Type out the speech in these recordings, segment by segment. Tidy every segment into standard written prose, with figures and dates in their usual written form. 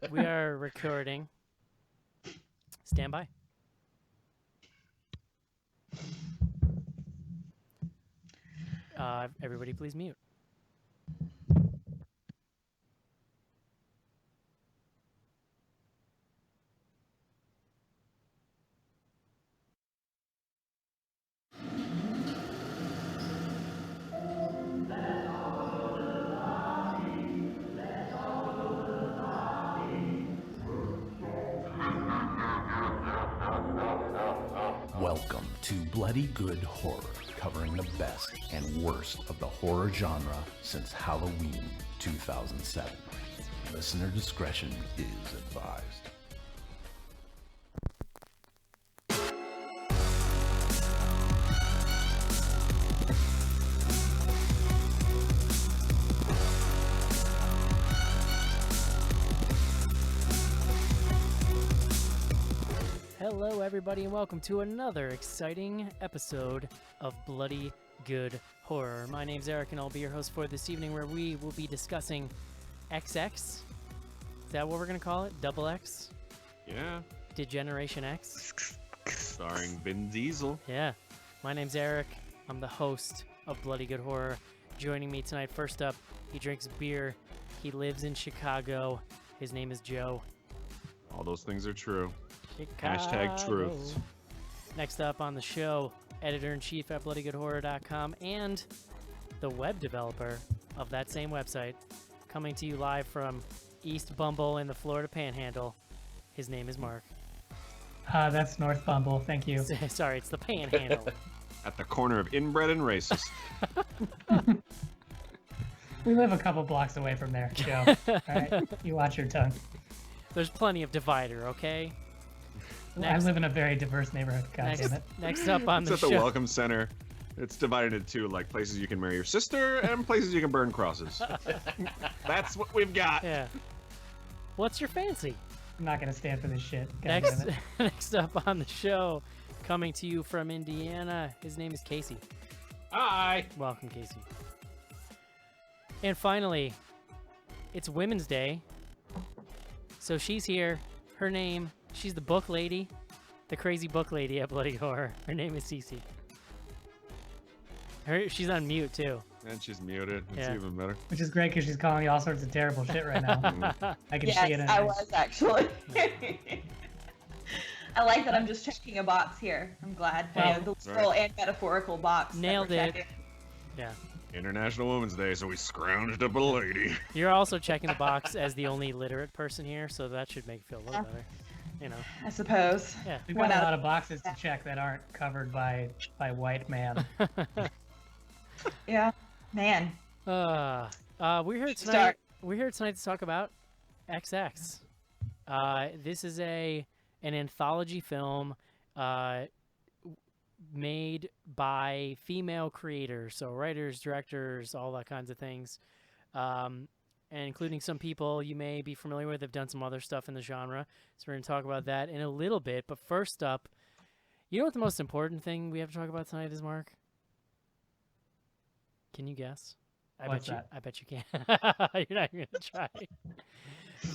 We are recording. Stand by. Everybody please mute. Welcome to Bloody Good Horror, covering the best and worst of the horror genre since Halloween 2007. Listener discretion is advised. Hello, everybody, and welcome to another exciting episode of Bloody Good Horror. My name's Eric, and I'll be your host for this evening, where we will be discussing XX. Is that what we're going to call it? Double X? Yeah. Degeneration X? Starring Vin Diesel. Yeah. My name's Eric. I'm the host of Bloody Good Horror. Joining me tonight, first up, he drinks beer. He lives in Chicago. His name is Joe. All those things are true. Chicago. Hashtag truth. Next up on the show, editor-in-chief at bloodygoodhorror.com and the web developer of that same website, coming to you live from East Bumble in the Florida Panhandle. His name is Mark. That's North Bumble. Thank you. Sorry, it's the Panhandle. At the corner of inbred and racist. We live a couple blocks away from there, Joe. All right, you watch your tongue. There's plenty of divider, okay? I live in a very diverse neighborhood. God damn it. Next up on It's the at the show. Welcome Center. It's divided into like places you can marry your sister and places you can burn crosses. That's what we've got. Yeah. What's your fancy? I'm not gonna stand for this shit. God Next, damn it. next up on the show, coming to you from Indiana, his name is Casey. Hi. Welcome, Casey. And finally, it's Women's Day. So she's here. Her name, she's the book lady, the crazy book lady at Bloody Horror. Her name is Cece. She's on mute, too. And she's muted. It's Yeah. even better. Which is great because she's calling you all sorts of terrible shit right now. I can see it in Yes, I her. was actually. I like that I'm just checking a box here. I'm glad. Well, The literal and metaphorical box. that Nailed we're it. checking. Yeah. International Women's Day, so we scrounged up a lady. You're also checking the box as the only literate person here, so that should make you feel a little better. You know. I suppose. Yeah. We've One got a out lot of- of boxes to check that aren't covered by white man. Yeah. Man. We're here tonight. Start. We're here tonight to talk about XX. This is an anthology film made by female creators, so writers, directors, all that kinds of things, and including some people you may be familiar with have done some other stuff in the genre. So we're going to talk about that in a little bit. But first up, you know what the most important thing we have to talk about tonight is, Mark? Can you guess? What's that? I bet you can. You're not even gonna try.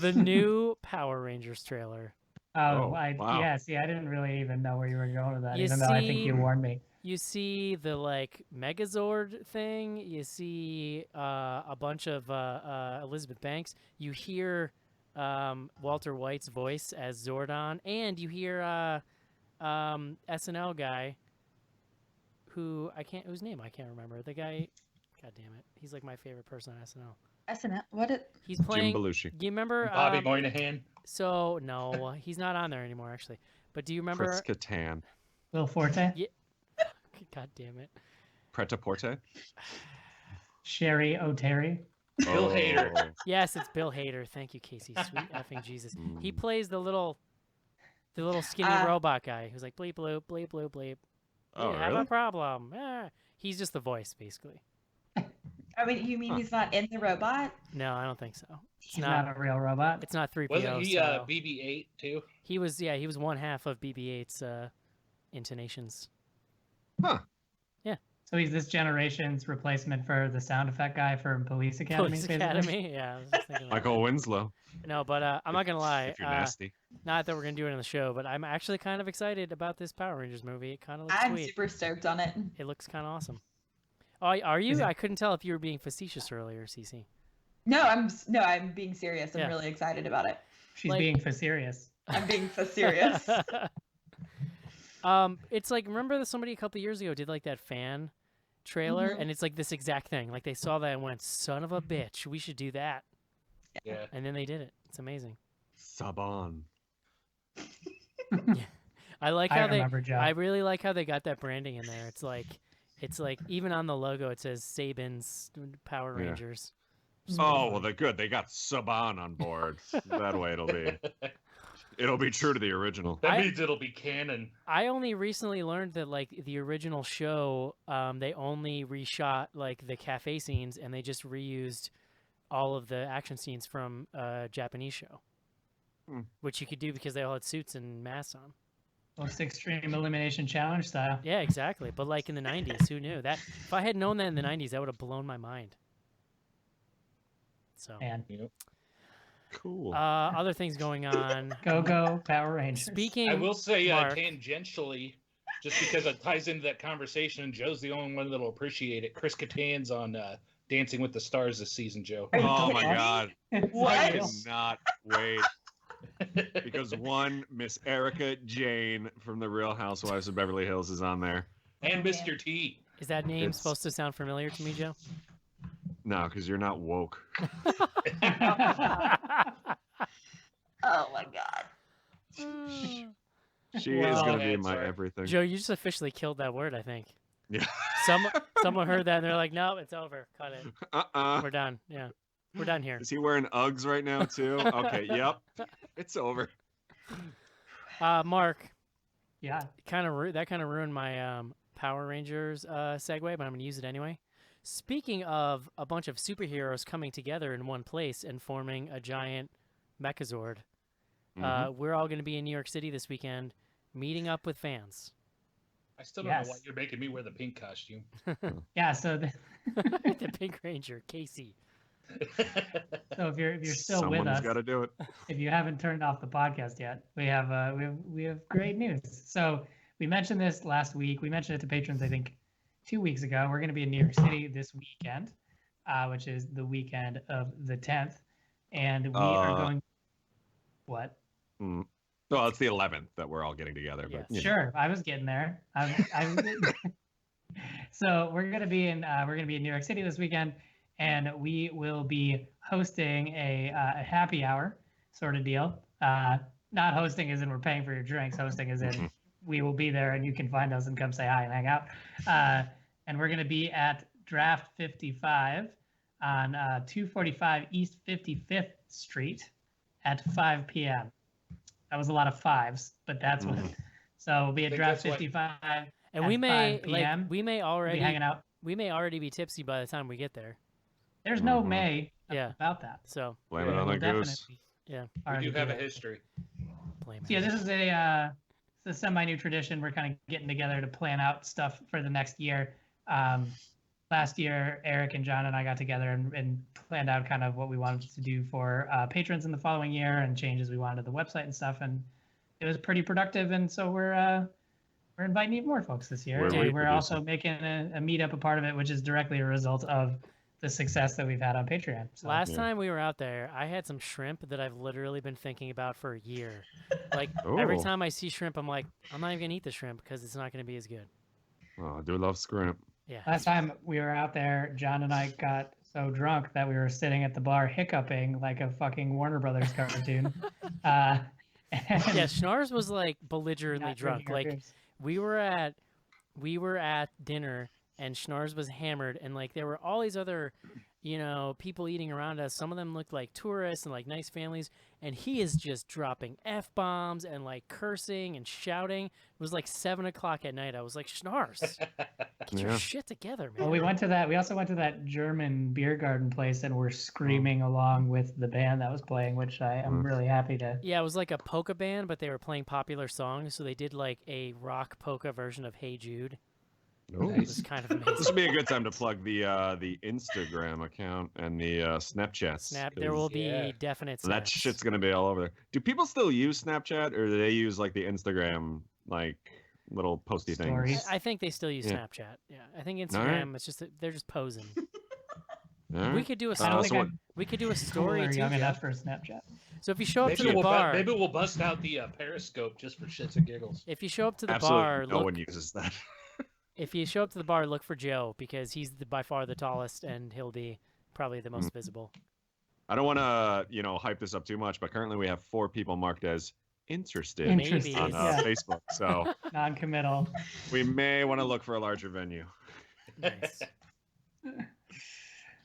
The new Power Rangers trailer. Oh, wow. yeah. See, I didn't really even know where you were going with that, You even though I think see- you warned me. You see the like Megazord thing. You see a bunch of Elizabeth Banks. You hear Walter White's voice as Zordon, and you hear SNL guy whose name I can't remember. The guy, God damn it, he's like my favorite person on SNL. SNL. What it? He's playing. Jim Belushi. You remember Bobby Moynihan. So no, he's not on there anymore actually. But do you remember? Fritz Catan. Will Forte? Yeah. God damn it. Pret-a-porter. Sherry O'Terry? Bill Hader. Yes, it's Bill Hader. Thank you, Casey. Sweet effing Jesus. He plays the little skinny robot guy who's like bleep bloop bleep bloop bleep. Oh, You have a really? problem. Ah. He's just the voice, basically. I mean, you mean he's not in the robot? No, I don't think so. It's He's not a real robot. It's not 3PO. Wasn't he style. BB-8 too? He was he was one half of BB-8's intonations. Huh. Yeah. So he's this generation's replacement for the sound effect guy from Police Academy. Police basically. Academy. Yeah, I was just thinking that. Michael Winslow. No, but I'm not gonna lie. If you're nasty. Not that we're gonna do it in the show, but I'm actually kind of excited about this Power Rangers movie. It kind of looks I'm sweet. super stoked on it. It looks kind of awesome. Oh, are you? I couldn't tell if you were being facetious earlier, CC. No, I'm being serious. I'm Yeah. really excited about it. She's Like- being for serious. I'm being so serious. It's like, remember that somebody a couple years ago did like that fan trailer, Mhm. and it's like this exact thing. Like they saw that and went, "Son of a bitch, we should do that," Yeah. and then they did it. It's amazing. Saban. I like I how they. remember, Joe. I really like how they got that branding in there. It's like even on the logo it says Saban's Power Yeah. Rangers. Oh well, they're good. They got Saban on board. That way it'll be true to the original. That I- means it'll be canon. I only recently learned that like the original show, they only reshot like the cafe scenes and they just reused all of the action scenes from a Japanese show, Hmm. which you could do because they all had suits and masks on. Most extreme elimination challenge style. Yeah, exactly. But like in the '90s, who knew that? If I had known that in the '90s, that would have blown my mind. So, Man, Cool. other things going on. go Power Rangers. Speaking, I will say Mark. tangentially, just because it ties into that conversation, and Joe's the only one that'll appreciate it. Chris Kattan's on Dancing with the Stars this season, Joe. Are you Oh my kidding me? god. What? I cannot wait. Because one, Miss Erica Jane from the Real Housewives of Beverly Hills is on there. And Mr. T. is that name It's- supposed to sound familiar to me, Joe? No, because you're not woke. Oh my god. She Well, is gonna be that's my right. everything. Joe, you just officially killed that word, I think. Yeah. Someone heard that and they're like, "No, it's over. Cut it. Uh-uh. We're done." Yeah, we're done here. Is he wearing Uggs right now too? Okay, yep. It's over. Mark, Yeah. that kind of ruined my Power Rangers segue, but I'm gonna use it anyway. Speaking of a bunch of superheroes coming together in one place and forming a giant Mechazord, we're all going to be in New York City this weekend, meeting up with fans. I still don't know why Yes. you're making me wear the pink costume. Yeah. So, The Pink Ranger, Casey. so if you're still with Someone's us, got to do it. if you haven't turned off the podcast yet, we have great news. So we mentioned this last week. We mentioned it to patrons, I think, 2 weeks ago. We're going to be in New York City this weekend, which is the weekend of the 10th, and we are going. What? Mm. Well, it's the 11th that we're all getting together. But Yes. you know. Sure, I was getting there. So we're gonna be in New York City this weekend, and we will be hosting a happy hour sort of deal. Not hosting as in we're paying for your drinks. Hosting as in we will be there and you can find us and come say hi and hang out. And we're gonna be at Draft 55 on 245 East 55th Street at 5 p.m. That was a lot of fives, but that's what. So we'll be at Think Draft that's what- 55. And At we may 5 p.m. we may We'll be already hanging out. be tipsy by the time we get there. There's no Mhm. May Yeah. about that. So Blame it Yeah, on we'll the goose. definitely yeah, already We do have a that. history. blame So yeah, it. this is it's a semi-new tradition. We're kind of getting together to plan out stuff for the next year. Last year, Eric and John and I got together and planned out kind of what we wanted to do for patrons in the following year and changes we wanted to the website and stuff. And it was pretty productive. And so we're inviting even more folks this year. We're And we're reproducing. also making a meetup a part of it, which is directly a result of the success that we've had on Patreon. So, Last Yeah. time we were out there, I had some shrimp that I've literally been thinking about for a year. Like every Oh. time I see shrimp, I'm like, I'm not even gonna eat the shrimp because it's not gonna be as good. Oh, I do love scrimp. Yeah. last time we were out there, John and I got so drunk that we were sitting at the bar hiccuping like a fucking Warner Brothers cartoon. And Yeah, Schnars was like belligerently not drunk. drinking our Like beers. we were at dinner and Schnars was hammered and like there were all these other, people eating around us. Some of them looked like tourists and like nice families, and he is just dropping F-bombs and like cursing and shouting. It was like 7 o'clock at night. I was like, Schnars, get your Yeah. shit together, man. Well, we also went to that German beer garden place and were screaming along with the band that was playing, which I am really happy to. Yeah, it was like a polka band, but they were playing popular songs, so they did like a rock polka version of Hey Jude. Oh. It was kind of This amazing. would be a good time to plug the Instagram account and the Snapchat. Snap. There will be Yeah. definite That snaps. shit's gonna be all over there. Do people still use Snapchat, or do they use like the Instagram like little posty Stories. things? I think they still use Yeah. Snapchat. Yeah, I think All right. Instagram. It's just that they're just posing. All We right. could do a I story. don't so think what- I'm We could do a cool story or too. young Joe. enough for Snapchat. So if you show up to Maybe the bar, maybe we'll bust out the Periscope just for shits and giggles. if you show up to the Absolutely bar, no look. one uses that. If you show up to the bar, look for Joe because he's by far the tallest and he'll be probably the most visible. I don't want to, hype this up too much, but currently we have 4 people marked as interested Interested, on yeah. Facebook, so Non-committal. we may want to look for a larger venue. Nice.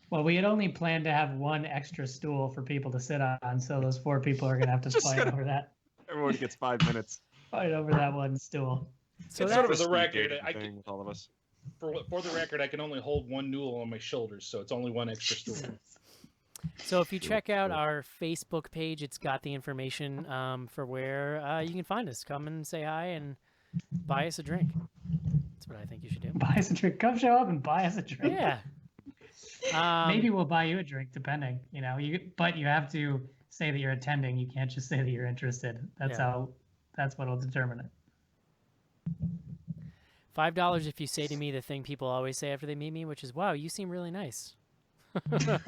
Well, we had only planned to have one extra stool for people to sit on, so those 4 people are gonna have to Just fight gonna- over that. Everyone gets 5 minutes. Fight over that one stool. So It's that, sort of a the speed record, dating I thing with all of us. For the record, I can only hold one noodle on my shoulders, so it's only one extra stool. so if you check out our Facebook page, it's got the information for where you can find us. Come and say hi and buy us a drink. That's what I think you should do. Buy us a drink. Come show up and buy us a drink. Yeah. Maybe we'll buy you a drink, depending. But you have to say that you're attending. You can't just say that you're interested. That's Yeah. That's what'll determine it. $5 if you say to me the thing people always say after they meet me, which is, "Wow, you seem really nice." But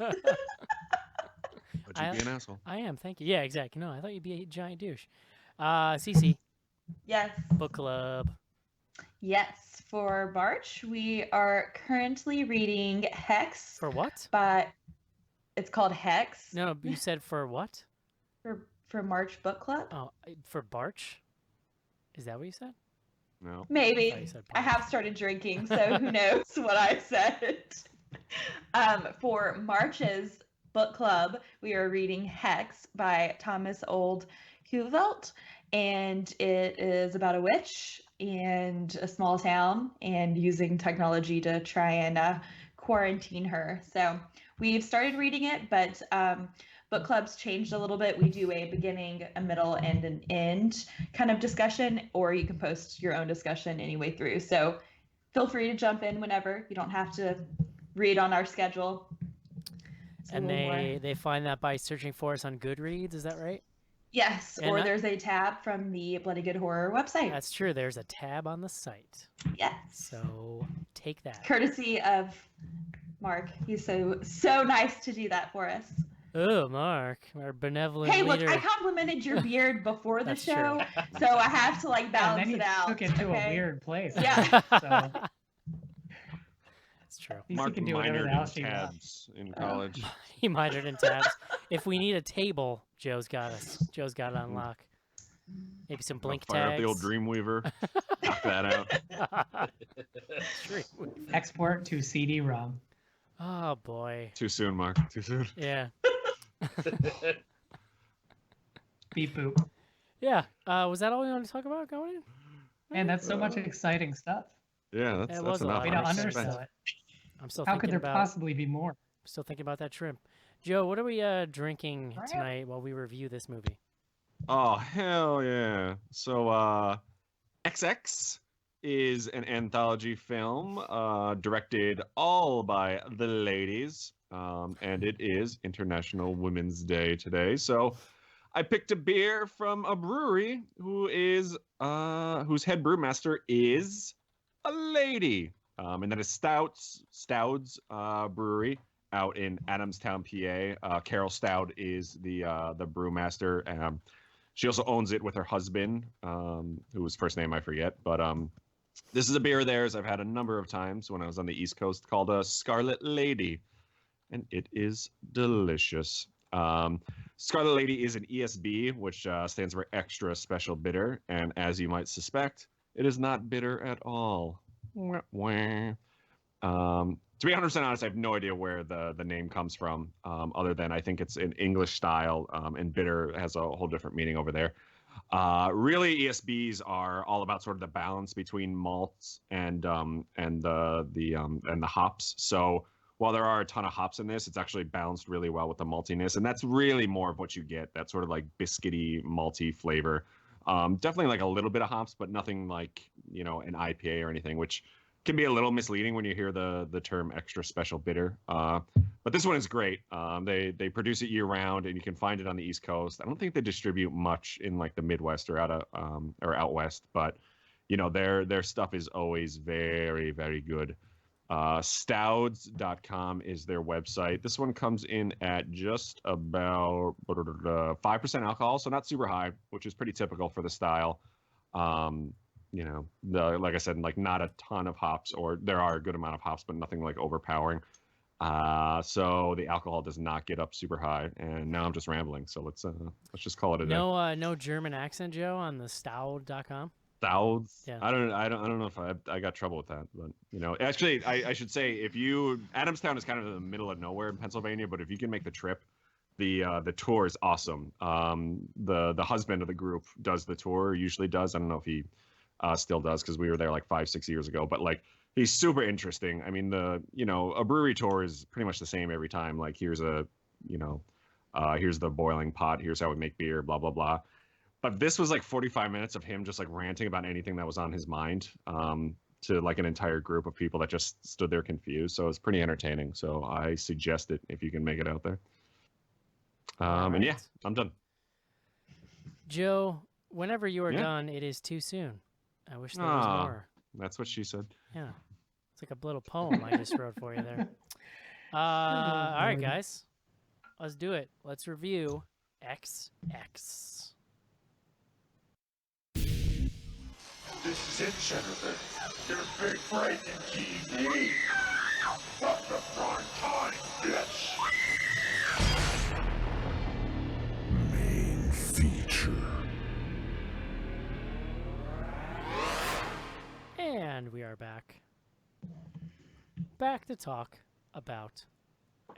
I- you'd be an asshole. I am, thank you. Yeah, exactly. No, I thought you'd be a giant douche. Cece, Yes. book club. Yes. For March, we are currently reading Hex, For what? but it's called Hex No, you said for what? for March book club. Oh, for Barch? Is that what you said? No. I Maybe. thought you said I Barch. have started drinking, so who knows what I said. For March's book club, we are reading Hex by Thomas Old Huvelt, and it is about a witch and a small town and using technology to try and quarantine her. So we've started reading it, but book clubs changed a little bit. We do a beginning, a middle, and an end kind of discussion, or you can post your own discussion any way through. So feel free to jump in whenever. You don't have to read on our schedule. It's a And little more- they find that by searching for us on Goodreads. Is that right? Yes, and or I- there's a tab from the Bloody Good Horror website. That's true. There's a tab on the site. Yes. So take that. Courtesy of Mark. He's so nice to do that for us. Oh, Mark, our benevolent Hey, look, leader. I complimented your beard before the That's show, true. so I have to like And balance then you it out. took it to okay? a weird place. Yeah. So It's true. at least you Mark can do whatever minored the in hell she wants. tabs in college. He minored in tabs. If we need a table, Joe's got us. Joe's got it on lock. Maybe some blink Fire up tags. the old Dreamweaver. Knock that out. Dreamweaver. Export to CD-ROM. Oh boy. Too soon, Mark. Too soon. Yeah. Beep boop. Yeah. Was that all we wanted to talk about going in? Man, that's so much exciting stuff. Yeah, It that's was a enough. lot. Way I'm to excited. undersell it. I'm still How thinking could there about possibly be more? still thinking about that shrimp. Joe, what are we drinking tonight while we review this movie? Oh, hell yeah. So, XX is an anthology film directed all by the ladies, and it is International Women's Day today. So I picked a beer from a brewery whose head brewmaster is a lady, and that is Stoud's Brewery out in Adamstown, PA. Carol Stout is the brewmaster. She also owns it with her husband, whose first name I forget. But this is a beer of theirs I've had a number of times when I was on the East Coast, called a Scarlet Lady, and it is delicious. Scarlet Lady is an ESB, which stands for Extra Special Bitter, and as you might suspect, it is not bitter at all. Wah, wah. To be 100% honest, I have no idea where the name comes from, other than I think it's an English style, and bitter has a whole different meaning over there. Really, ESBs are all about sort of the balance between malts and the hops. So while there are a ton of hops in this, it's actually balanced really well with the maltiness, and that's really more of what you get. That sort of like biscuity, malty flavor. Definitely like a little bit of hops, but nothing like an IPA or anything, which can be a little misleading when you hear the term extra special bitter. But this one is great. They produce it year round, and you can find it on the East Coast. I don't think they distribute much in like the Midwest or out west, but you know their stuff is always very, very good. Stouds.com is their website. This one comes in at just about 5% alcohol, so not super high, which is pretty typical for the style. You know, like I said, like not a ton of hops, or there are a good amount of hops, but nothing like overpowering. So the alcohol does not get up super high. And now I'm just rambling, so let's just call it a day. No German accent, Joe, on the Stout.com. Stouds. Yeah. I don't know if I got trouble with that, but you know, actually, I should say Adamstown is kind of in the middle of nowhere in Pennsylvania, but if you can make the trip, the tour is awesome. The husband of the group does the tour, usually does. I don't know if he still does, because we were there like 5-6 years ago, but like he's super interesting. I mean, a brewery tour is pretty much the same every time. Like here's here's the boiling pot, here's how we make beer, blah blah blah. But this was like 45 minutes of him just like ranting about anything that was on his mind, to like an entire group of people that just stood there confused. So it's pretty entertaining. So I suggest it if you can make it out there. And yeah, I'm done. Joe, whenever you are done, it is too soon. I wish there was more. That's what she said. Yeah. It's like a little poem I just wrote for you there. All right, guys. Let's do it. Let's review XX. This is it, Jennifer. Your big break in TV. From the prime time, bitch. Main feature. And we are back. Back to talk about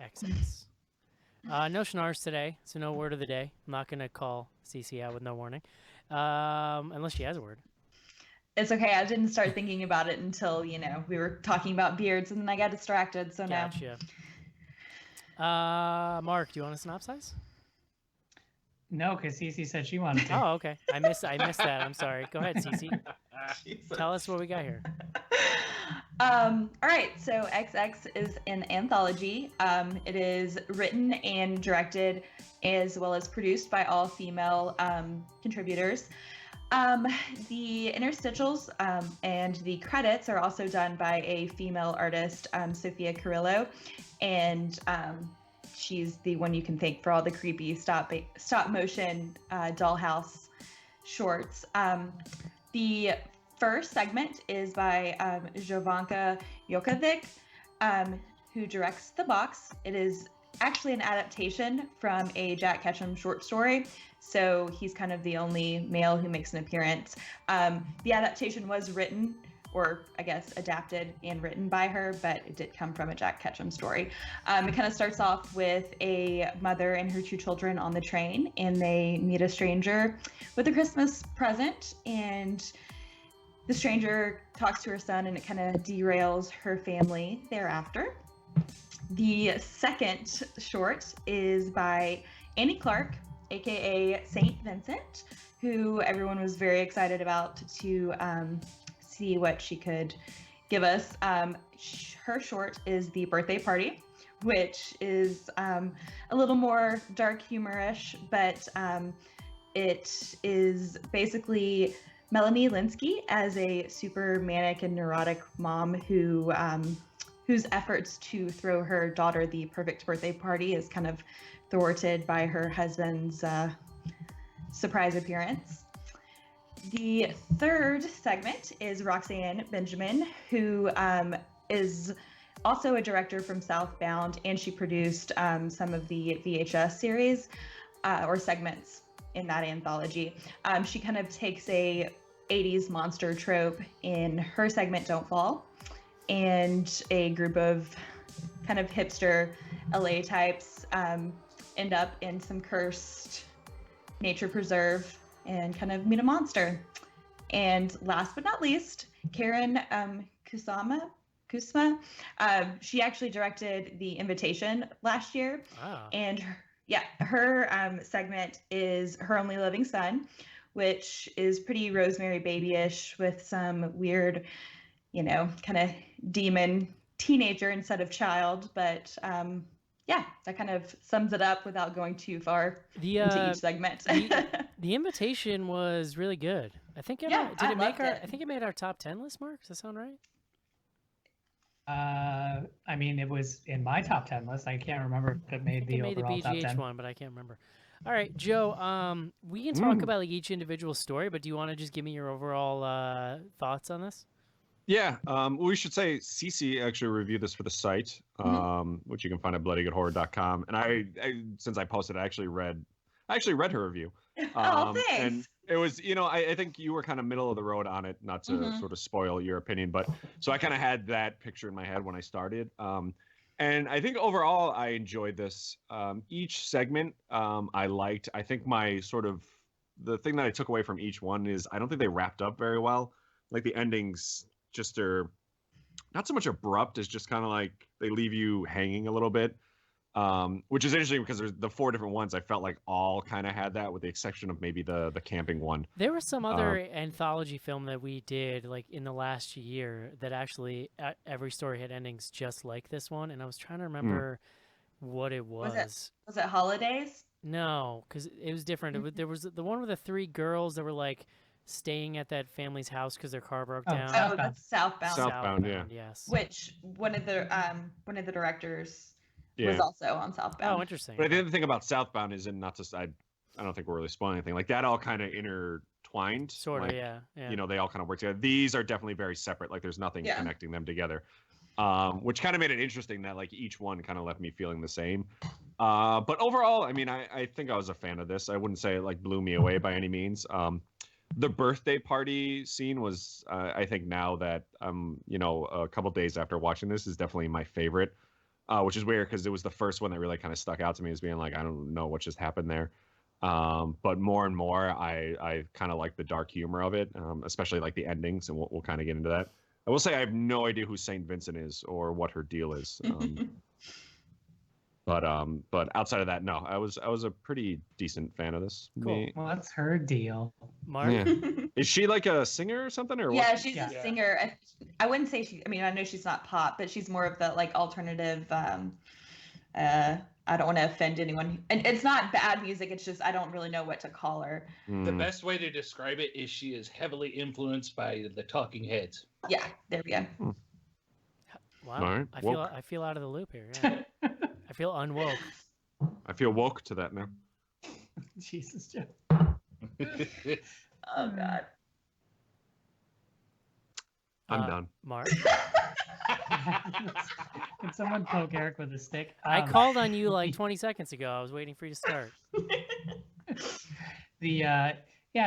XX. No schnars today, so no word of the day. I'm not going to call Cece out with no warning. Unless she has a word. It's okay. I didn't start thinking about it until, we were talking about beards, and then I got distracted, so now. Gotcha. Mark, do you want to synopsize? No, because Cece said she wanted to. Oh, okay. I missed that. I'm sorry. Go ahead, Cece. Tell us what we got here. All right, so XX is an anthology. It is written and directed as well as produced by all female contributors. The interstitials and the credits are also done by a female artist, Sophia Carrillo, and she's the one you can thank for all the creepy stop motion dollhouse shorts. The first segment is by Jovanka Jokovic, who directs The Box. It is actually an adaptation from a Jack Ketchum short story, so he's kind of the only male who makes an appearance. The adaptation was written, or I guess adapted and written by her, but it did come from a Jack Ketchum story. It kind of starts off with a mother and her 2 children on the train, and they meet a stranger with a Christmas present, and the stranger talks to her son, and it kind of derails her family thereafter. The second short is by Annie Clark, aka Saint Vincent, who everyone was very excited about to see what she could give us. Her short is The Birthday Party, which is a little more dark humorish, but it is basically Melanie Linsky as a super manic and neurotic mom whose efforts to throw her daughter the perfect birthday party is kind of thwarted by her husband's surprise appearance. The third segment is Roxanne Benjamin, who is also a director from Southbound, and she produced some of the VHS series or segments in that anthology. She kind of takes a 80s monster trope in her segment Don't Fall, and a group of kind of hipster LA types end up in some cursed nature preserve and kind of meet a monster. And last but not least, Karen Kusma, she actually directed The Invitation last year. Wow. And her segment is Her Only Living Son, which is pretty Rosemary Baby-ish with some weird kind of demon teenager instead of child. But yeah, that kind of sums it up without going too far into each segment. The invitation was really good. I think it Yeah, I make loved our it. I think it made our top 10 list, Mark. Does that sound right? I mean, it was in my top 10 list. I can't remember if it made the It made the overall top BGH 10. one, but I can't remember. All right, Joe. We can talk about like each individual story, but do you want to just give me your overall thoughts on this? Yeah, we should say Cece actually reviewed this for the site, which you can find at bloodygoodhorror.com. And I since I posted, I actually read her review. Oh, thanks. And it was, I think you were kind of middle of the road on it, not to sort of spoil your opinion, but so I kind of had that picture in my head when I started. And I think overall I enjoyed this. Each segment I liked. I think the thing that I took away from each one is I don't think they wrapped up very well. Like the endings just are not so much abrupt as just kind of like they leave you hanging a little bit, which is interesting because there's the 4 different ones I felt like all kind of had that with the exception of maybe the camping one. There was some other anthology film that we did like in the last year that actually every story had endings just like this one, and I was trying to remember what it was. Was it Holidays? No, because it was different. There was the one with the 3 girls that were like staying at that family's house because their car broke down. Oh, that's Southbound. Southbound, yeah. Yes. Which one of the directors was also on Southbound. Oh, interesting. But I think the thing about Southbound is, and not just I don't think we're really spoiling anything. Like that all kind of intertwined. Sort of, like, yeah. They all kind of work together. These are definitely very separate. Like there's nothing connecting them together. Which kind of made it interesting that like each one kind of left me feeling the same. But overall, I mean, I think I was a fan of this. I wouldn't say it like blew me away by any means. The birthday party scene was, I think now that a couple days after watching this, is definitely my favorite, which is weird because it was the first one that really kind of stuck out to me as being like, I don't know what just happened there. But more and more, I kind of like the dark humor of it, especially like the endings, and we'll kind of get into that. I will say I have no idea who Saint Vincent is or what her deal is. But outside of that, no, I was a pretty decent fan of this. Cool. What's her deal? Mark? Yeah. Is she like a singer or something, or Yeah, what? she's a singer. I wouldn't say she. I mean, I know she's not pop, but she's more of the like alternative. I don't want to offend anyone, and it's not bad music. It's just I don't really know what to call her. The best way to describe it is she is heavily influenced by the Talking Heads. Yeah, there we go. Wow. Right. I feel out of the loop here. Yeah. I feel unwoke. I feel woke to that now. Jesus, Joe. Oh God. I'm done. Mark? Can someone poke Eric with a stick? I called on you like 20 seconds ago. I was waiting for you to start.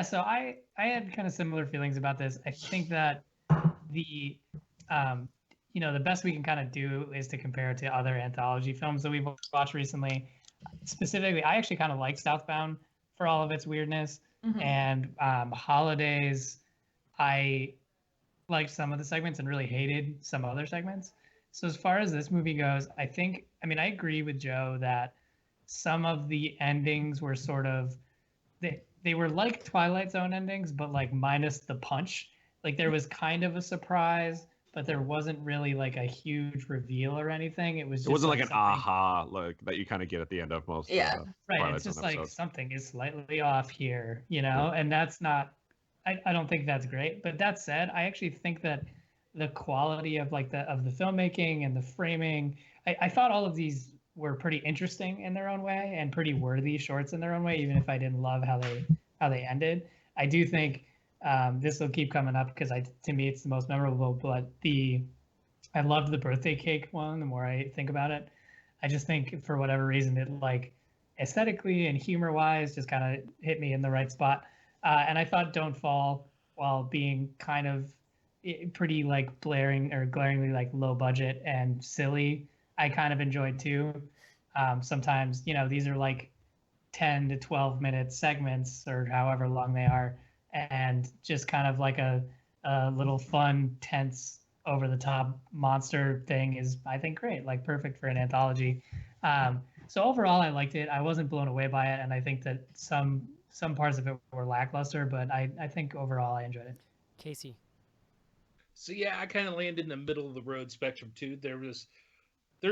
So I had kind of similar feelings about this. I think that the best we can kind of do is to compare it to other anthology films that we've watched recently. Specifically, I actually kind of like Southbound for all of its weirdness, and Holidays, I liked some of the segments and really hated some other segments. So as far as this movie goes, I agree with Joe that some of the endings were sort of, they were like Twilight Zone endings, but like minus the punch. Like there was kind of a surprise, but there wasn't really like a huge reveal or anything. It was just wasn't like an something... aha like that you kind of get at the end of most. Yeah, right. Twilight It's just Zone like episodes. something is slightly off here, and that's not. I don't think that's great. But that said, I actually think that the quality of like the filmmaking and the framing, I thought all of these were pretty interesting in their own way and pretty worthy shorts in their own way, even if I didn't love how they ended. I do think this will keep coming up because to me it's the most memorable. But I loved the birthday cake one. The more I think about it, I just think for whatever reason it like aesthetically and humor wise just kind of hit me in the right spot. And I thought Don't Fall, while being kind of pretty like glaringly like low budget and silly, I kind of enjoyed too. Sometimes, these are like 10 to 12 minute segments or however long they are. And just kind of like a little fun, tense, over the top monster thing is, I think, great, like perfect for an anthology. So overall, I liked it. I wasn't blown away by it. And I think that some parts of it were lackluster, but I think overall I enjoyed it. Casey. So yeah, I kind of land in the middle of the road spectrum too. There's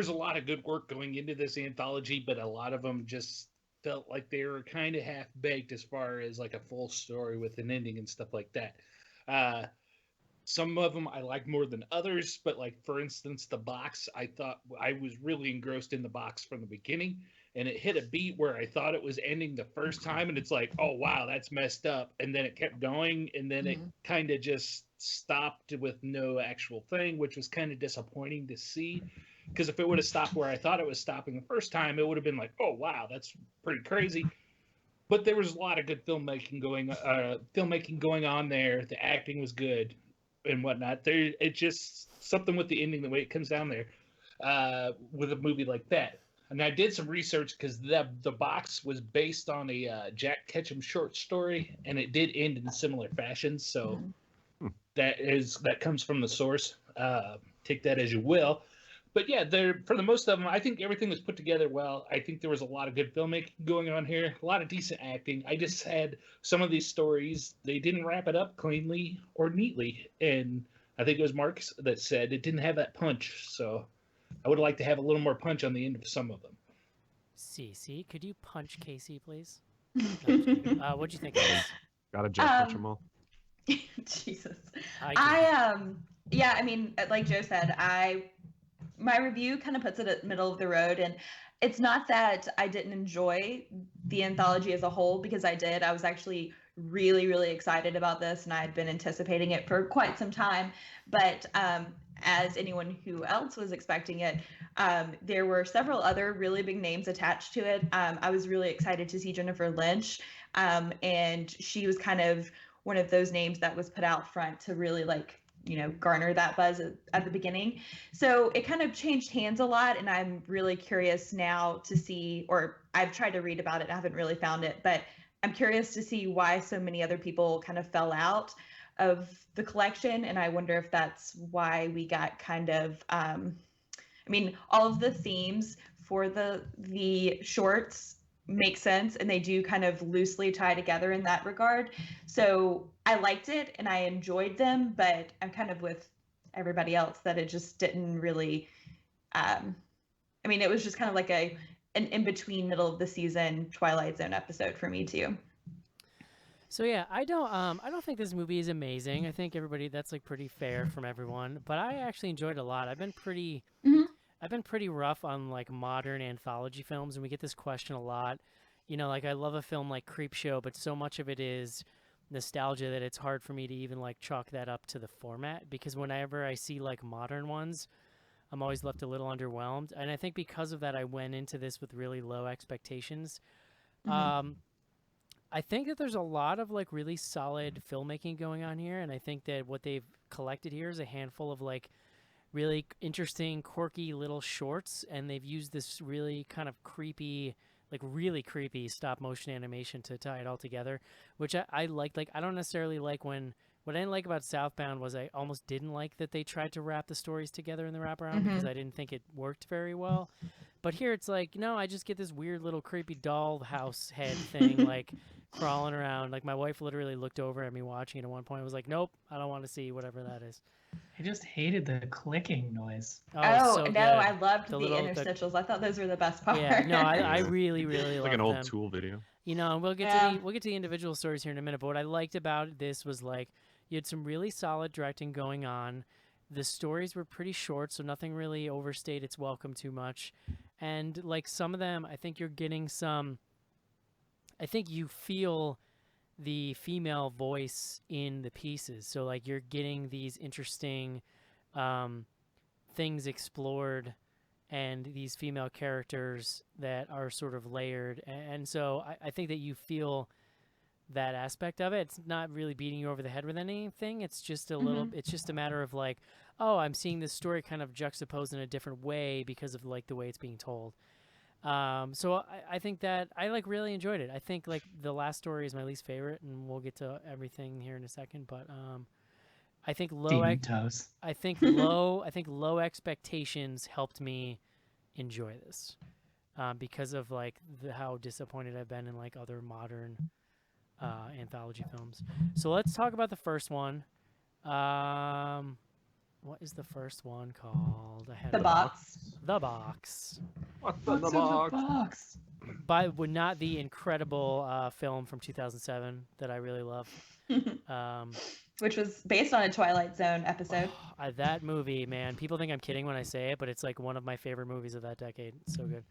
a lot of good work going into this anthology, but a lot of them just felt like they were kind of half baked as far as like a full story with an ending and stuff like that. Uh, some of them I like more than others, but like for instance, the box, I thought I was really engrossed in the box from the beginning, and it hit a beat where I thought it was ending the first time, and it's like, oh wow, that's messed up, and then it kept going, and then it kind of just stopped with no actual thing, which was kind of disappointing to see. Because if it would have stopped where I thought it was stopping the first time, it would have been like, oh wow, that's pretty crazy. But there was a lot of good filmmaking going on there. The acting was good and whatnot. There, it just something with the ending, the way it comes down there, with a movie like that. And I did some research because the box was based on a Jack Ketchum short story, and it did end in similar fashions. So that comes from the source. Take that as you will. But yeah, there for the most of them, I think everything was put together well. I think there was a lot of good filmmaking going on here, a lot of decent acting. I just had some of these stories, they didn't wrap it up cleanly or neatly, and I think it was Mark that said it didn't have that punch. So I would like to have a little more punch on the end of some of them. CC, could you punch Casey, please? No, what'd you think of this? Got a Jack catch 'em all. Jesus. I Yeah, I mean, like Joe said, my review kind of puts it at the middle of the road, and it's not that I didn't enjoy the anthology as a whole, because I did. I was actually really, really excited about this, and I had been anticipating it for quite some time. But as anyone who else was expecting it, there were several other really big names attached to it. I was really excited to see Jennifer Lynch, and she was kind of one of those names that was put out front to really garner that buzz at the beginning. So it kind of changed hands a lot, and I'm really curious now to see, or I've tried to read about it, I haven't really found it, but I'm curious to see why so many other people kind of fell out of the collection. And I wonder if that's why we got kind of all of the themes for the shorts make sense, and they do kind of loosely tie together in that regard. So I liked it and I enjoyed them, but I'm kind of with everybody else that it just didn't really it was just kind of like an in-between middle of the season Twilight Zone episode for me too. So yeah, I don't think this movie is amazing. I think that's like pretty fair from everyone, but I actually enjoyed it a lot. I've been pretty rough on like modern anthology films, and we get this question a lot. Like I love a film like Creepshow, but so much of it is nostalgia that it's hard for me to even like chalk that up to the format, because whenever I see like modern ones, I'm always left a little underwhelmed. And I think because of that, I went into this with really low expectations. I think that there's a lot of like really solid filmmaking going on here, and I think that what they've collected here is a handful of like really interesting, quirky little shorts, and they've used this really kind of creepy, like really creepy stop motion animation to tie it all together, which I liked. Like I don't necessarily like what I didn't like about Southbound was I almost didn't like that they tried to wrap the stories together in the wraparound, because I didn't think it worked very well. But here it's like, no, I just get this weird little creepy doll house head thing like crawling around. Like my wife literally looked over at me watching it at one point and was like, nope, I don't want to see whatever that is. I just hated the clicking noise. Oh, so no, good. I loved the interstitials. I thought those were the best part. Yeah, no, I really, really It's loved like an old them. Tool video. And we'll get to the individual stories here in a minute. But what I liked about this was like you had some really solid directing going on. The stories were pretty short, so nothing really overstayed its welcome too much. And like some of them, I think you're getting some. I think you feel the female voice in the pieces. So like you're getting these interesting things explored, and these female characters that are sort of layered. And so I think that you feel that aspect of it. It's not really beating you over the head with anything. It's just a little, it's just a matter of like, oh, I'm seeing this story kind of juxtaposed in a different way because of like the way it's being told. So I think that I like really enjoyed it. I think like the last story is my least favorite, and we'll get to everything here in a second. But I think I think low expectations helped me enjoy this, because of like how disappointed I've been in like other modern anthology films. So let's talk about the first one. what is the first one called? I had The it. box. The Box. What's What's in the box? box? By would not the incredible film from 2007 that I really love. Which was based on a Twilight Zone episode. That movie, man. People think I'm kidding when I say it, but it's like one of my favorite movies of that decade. It's so good.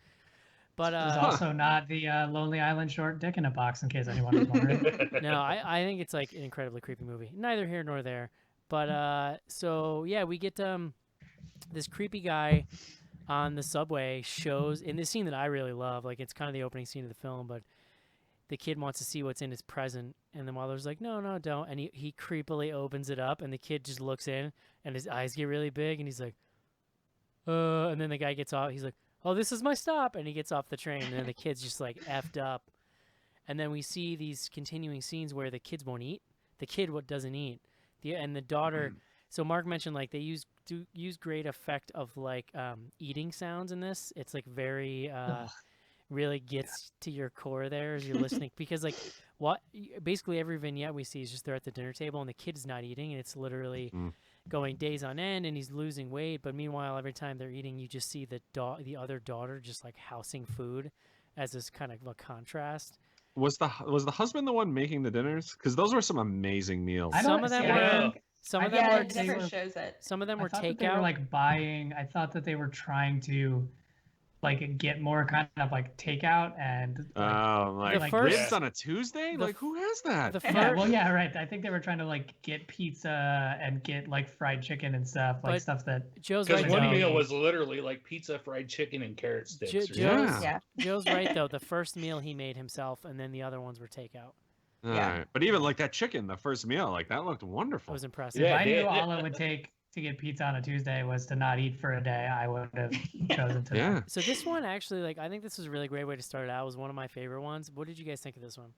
But It was also not the Lonely Island short Dick in a Box, in case anyone was wondering. no, I think it's like an incredibly creepy movie. Neither here nor there. But so yeah, we get this creepy guy on the subway shows in this scene that I really love. Like it's kind of the opening scene of the film, but the kid wants to see what's in his present, and the mother's like, no, don't. And he creepily opens it up, and the kid just looks in, and his eyes get really big, and he's like, and then the guy gets off. He's like, oh, this is my stop, and he gets off the train, and then the kid's just like effed up. And then we see these continuing scenes where the kids won't eat. The kid doesn't eat, and the daughter. So Mark mentioned like they use great effect of like eating sounds in this. It's like very really gets to your core there as you're listening because like basically every vignette we see is just they're at the dinner table and the kid is not eating and it's literally going days on end and he's losing weight. But meanwhile, every time they're eating, you just see the other daughter just like housing food as this kind of a contrast. Was the husband the one making the dinners? Because those were some amazing meals. Some of them were. Some of them Yeah, were. it never shows it. Some of them I were thought that takeout. they were like buying. I thought that they were trying to like get more kind of like takeout and like first- ribs on a Tuesday? the Like who has that? The yeah, first, well, yeah, right. I think they were trying to like get pizza and get like fried chicken and stuff, like But stuff that. Joe's Because right one though. meal was literally like pizza, fried chicken, and carrot sticks. or something. Joe's, Yeah. Joe's right though. The first meal he made himself, and then the other ones were takeout. All Yeah. right. But even like that chicken, the first meal, like that looked It wonderful. was impressive. Yeah, If I knew yeah. all it would take to get pizza on a Tuesday was to not eat for a day, I would have chosen to. Yeah. So this one actually, like, I think this was a really great way to start it out. It was one of my favorite ones. What did you guys think of this one?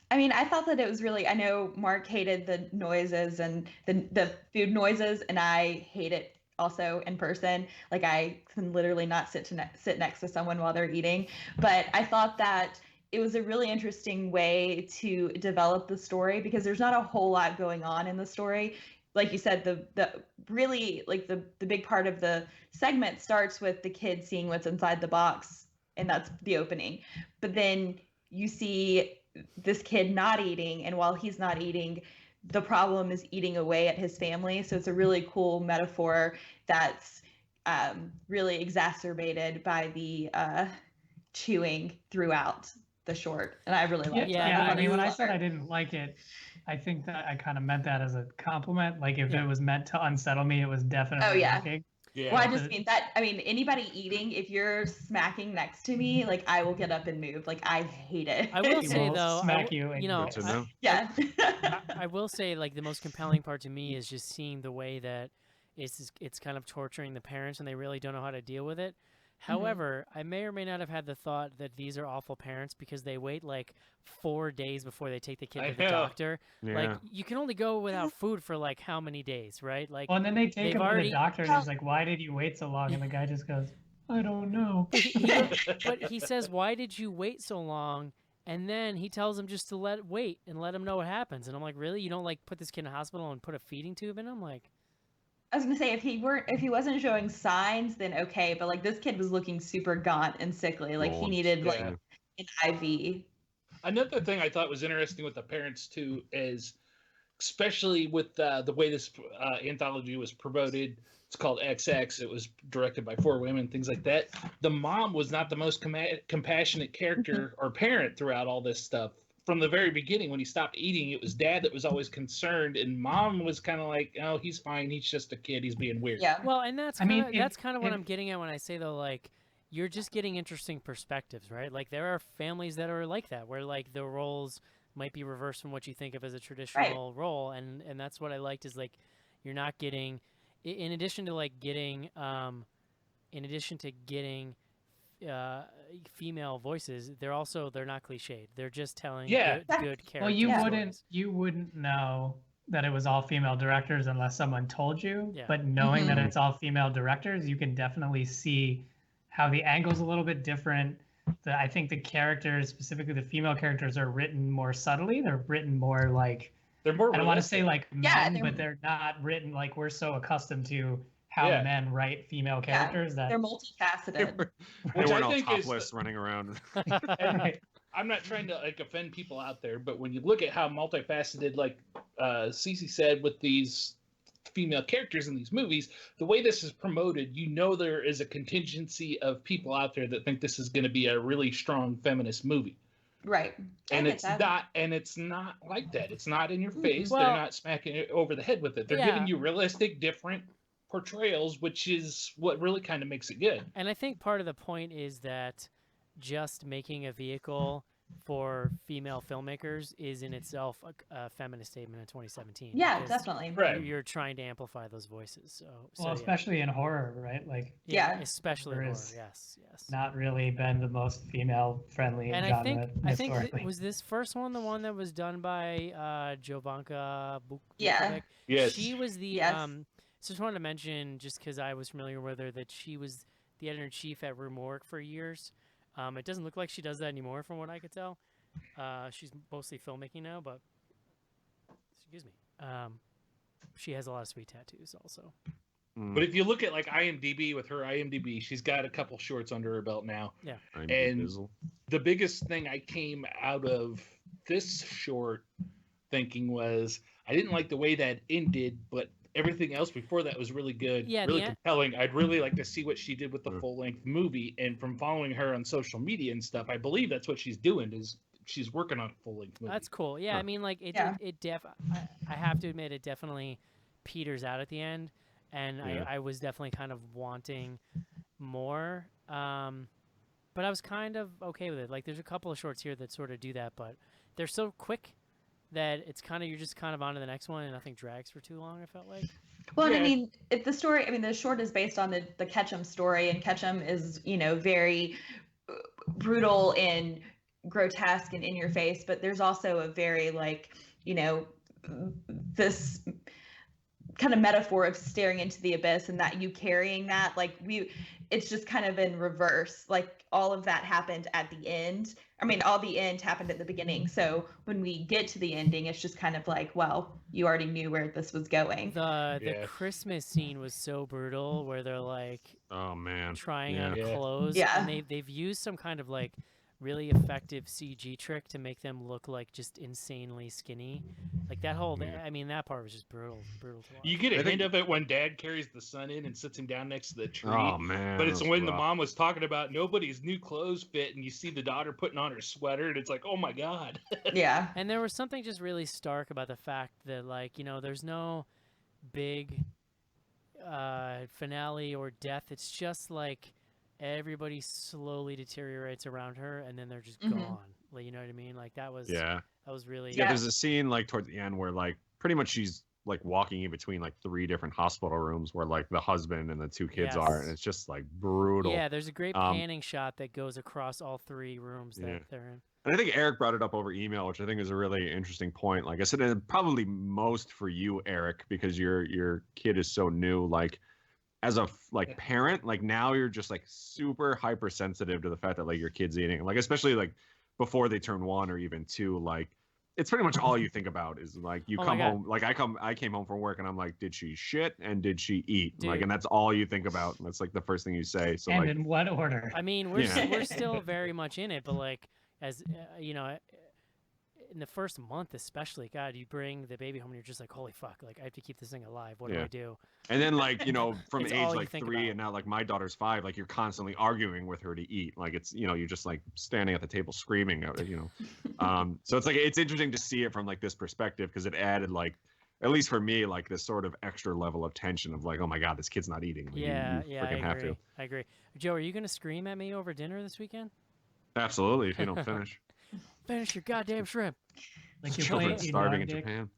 I mean, I thought that it was really. I know Mark hated the noises and the food noises, and I hate it also in person. Like I can literally not sit next to someone while they're eating. But I thought that it was a really interesting way to develop the story because there's not a whole lot going on in the story. Like you said, the really like the big part of the segment starts with the kid seeing what's inside the box, and that's the opening. But then you see this kid not eating, and while he's not eating, the problem is eating away at his family. So it's a really cool metaphor that's really exacerbated by the chewing throughout the short, and I really liked Yeah, that. I thought mean, it when was I said I clever. didn't like it, I think that I kind of meant that as a compliment. Like if Yeah. it was meant to unsettle me, it was definitely Oh, yeah. working. Yeah. Well, I just mean that. I mean, anybody eating, if you're smacking next to me, like I will get up and move. Like I hate it. I will He say will though, smack you and know, Good to know. yeah. I will say like the most compelling part to me is just seeing the way that it's kind of torturing the parents and they really don't know how to deal with it. However, I may or may not have had the thought that these are awful parents because they wait like 4 days before they take the kid I to the know. doctor. Yeah. Like you can only go without food for like how many days, right? Like Well, and then they take they've him to already- the doctor, and he's like, "Why did you wait so long?" And the guy just goes, "I don't know." but he says, "Why did you wait so long?" And then he tells him just to wait and let him know what happens. And I'm like, really? You don't like put this kid in a hospital and put a feeding tube in him? Like, I was gonna say if he wasn't showing signs, then okay. But like this kid was looking super gaunt and sickly. Like he Gaunt, needed yeah. like an IV. Another thing I thought was interesting with the parents too is, especially with the way this anthology was promoted. It's called XX. It was directed by 4 women, things like that. The mom was not the most compassionate character or parent throughout all this stuff. From the very beginning, when he stopped eating, it was dad that was always concerned, and mom was kind of like, "Oh, he's fine. He's just a kid. He's being weird." Yeah. well, and that's I mean, kind of that's kind of what it- I'm getting at when I say though, like, you're just getting interesting perspectives, right? Like there are families that are like that, where like the roles might be reversed from what you think of as a traditional role, and that's what I liked is like you're not getting, in addition to like getting, in addition to getting female voices, they're not cliched. They're just telling Yeah. good character Well, you stories. wouldn't know that it was all female directors unless someone told you. Yeah. But knowing that Mhm. it's all female directors, you can definitely see how the angle's a little bit different. I think the characters, specifically the female characters, are written more subtly. They're written more like They're more. I don't want to say realistic. like Yeah, men, but they're not written like we're so accustomed to how Yeah. men write female characters that they're multifaceted. They Which I weren't all think is topless running around. And Right. I'm not trying to like offend people out there, but when you look at how multifaceted, like Cece said, with these female characters in these movies, the way this is promoted, you know there is a contingency of people out there that think this is going to be a really strong feminist movie. Right. I And get it's that. not, and it's not like that. It's not in your face. Well- They're not smacking it over the head with it. They're Yeah. giving you realistic, different portrayals, which is what really kind of makes it good. And I think part of the point is that just making a vehicle for female filmmakers is in itself a feminist statement in 2017. Yeah, because definitely. Right. You're trying to amplify those voices. So Well, yeah. especially in horror, right? Like, Yeah. especially There horror. is Yes, yes. not really been the most female-friendly And genre I think historically. was this first one the one that was done by Jovanka Yeah. Bukovic? Yes. She was the Yes. so just wanted to mention, just because I was familiar with her, that she was the editor-in-chief at Rumorg for years. It doesn't look like she does that anymore from what I could tell. She's mostly filmmaking now, but excuse me. She has a lot of sweet tattoos also. But if you look at like IMDb, with her IMDb, she's got a couple shorts under her belt now. I'm and- Bizzle. The biggest thing I came out of this short thinking was I didn't like the way that ended, but everything else before that was really good, Yeah, really the en- compelling. I'd really like to see what she did with the Mm. full-length movie. And from following her on social media and stuff, I believe that's what she's doing, is she's working on a full-length movie. That's cool. Yeah, I Huh. mean, like Yeah. I have to admit, it definitely peters out at the end, and Yeah. I was definitely kind of wanting more. But I was kind of okay with it. Like, there's a couple of shorts here that sort of do that, but they're so quick that it's kind of, you're just kind of on to the next one, and nothing drags for too long, I felt like. Well, and I Yeah. mean, if the story, I mean, the short is based on the Ketchum story, and Ketchum is, very brutal and grotesque and in your face, but there's also a very, like, this kind of metaphor of staring into the abyss, and that you carrying that, like, it's just kind of in reverse. Like, all of that happened at the end. I mean, all the end happened at the beginning. So when we get to the ending, it's just kind of like, well, you already knew where this was going. The Yeah. Christmas scene was so brutal, where they're like Oh man. trying Yeah. on Yeah. clothes, Yeah. and they've used some kind of like really effective CG trick to make them look like just insanely skinny. Like that whole, Yeah. I mean, that part was just brutal to watch. You get a I think- hint of it when Dad carries the son in and sits him down next to the tree. Oh man. But it's that's when the rough. mom was talking about nobody's new clothes fit, and you see the daughter putting on her sweater, and it's like, oh my god. Yeah. And there was something just really stark about the fact that, like, there's no big finale or death. It's just like everybody slowly deteriorates around her, and then they're just Mhm. gone. Like, you know what I mean? Like that was Yeah. really Yeah, Yeah. there's a scene like towards the end where like pretty much she's like walking in between like 3 different hospital rooms where like the husband and the 2 kids are, and Yes. it's just like brutal. Yeah, there's a great Um, panning shot that goes across all 3 rooms that Yeah. they're in. And I think Eric brought it up over email, which I think is a really interesting point. Like I said, and probably most for you, Eric, because your kid is so new. Like as a Yeah. parent, like now you're just like super hypersensitive to the fact that like your kid's eating. Like especially like before they turn 1 or even 2, like it's pretty much all you think about is like you Oh my come God. home. Like I came home from work and I'm like, did she shit and did she eat? Like, Dude. and that's all you think about. And that's like the first thing you say. So and like, in what order? I mean, Yeah. we're still very much in it, but like as in the first month especially, God, you bring the baby home and you're just like, holy fuck, like I have to keep this thing alive. What do Yeah. I do? and then like from It's age all you like think 3 about. and now like my daughter's 5, like you're constantly arguing with her to eat. Like it's you're just like standing at the table screaming at it. So it's like it's interesting to see it from like this perspective, because it added like, at least for me, like this sort of extra level of tension of like, oh my god, this kid's not eating. Like, Yeah, you yeah, I freaking have agree. to. I agree. Joe, are you gonna scream at me over dinner this weekend? Absolutely, if you don't finish. Finish your goddamn shrimp. Like you're Children playing starving in Dick. Japan.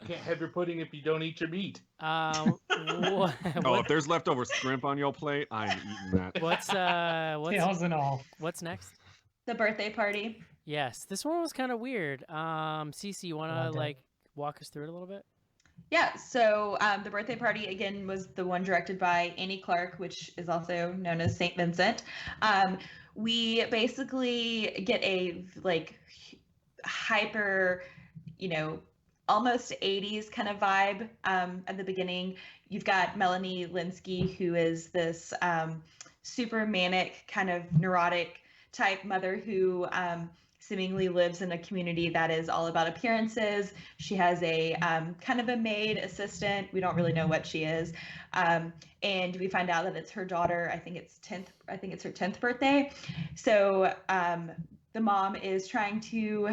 Can't have your pudding if you don't eat your meat. What, Oh, if there's leftover shrimp on your plate, I'm eating that. what's Tails and all. what's next? The birthday party. Yes, this one was kind of weird. Cece, you wanna Loved it. like walk us through it a little bit? Yeah, so the birthday party again was the one directed by Annie Clark, which is also known as Saint Vincent. We basically get a like hyper, almost 80s kind of vibe at the beginning. You've got Melanie Linsky, who is this super manic, kind of neurotic type mother who seemingly lives in a community that is all about appearances. She has a kind of a maid assistant. We don't really know what she is. And we find out that it's her daughter. I think it's her 10th birthday. So the mom is trying to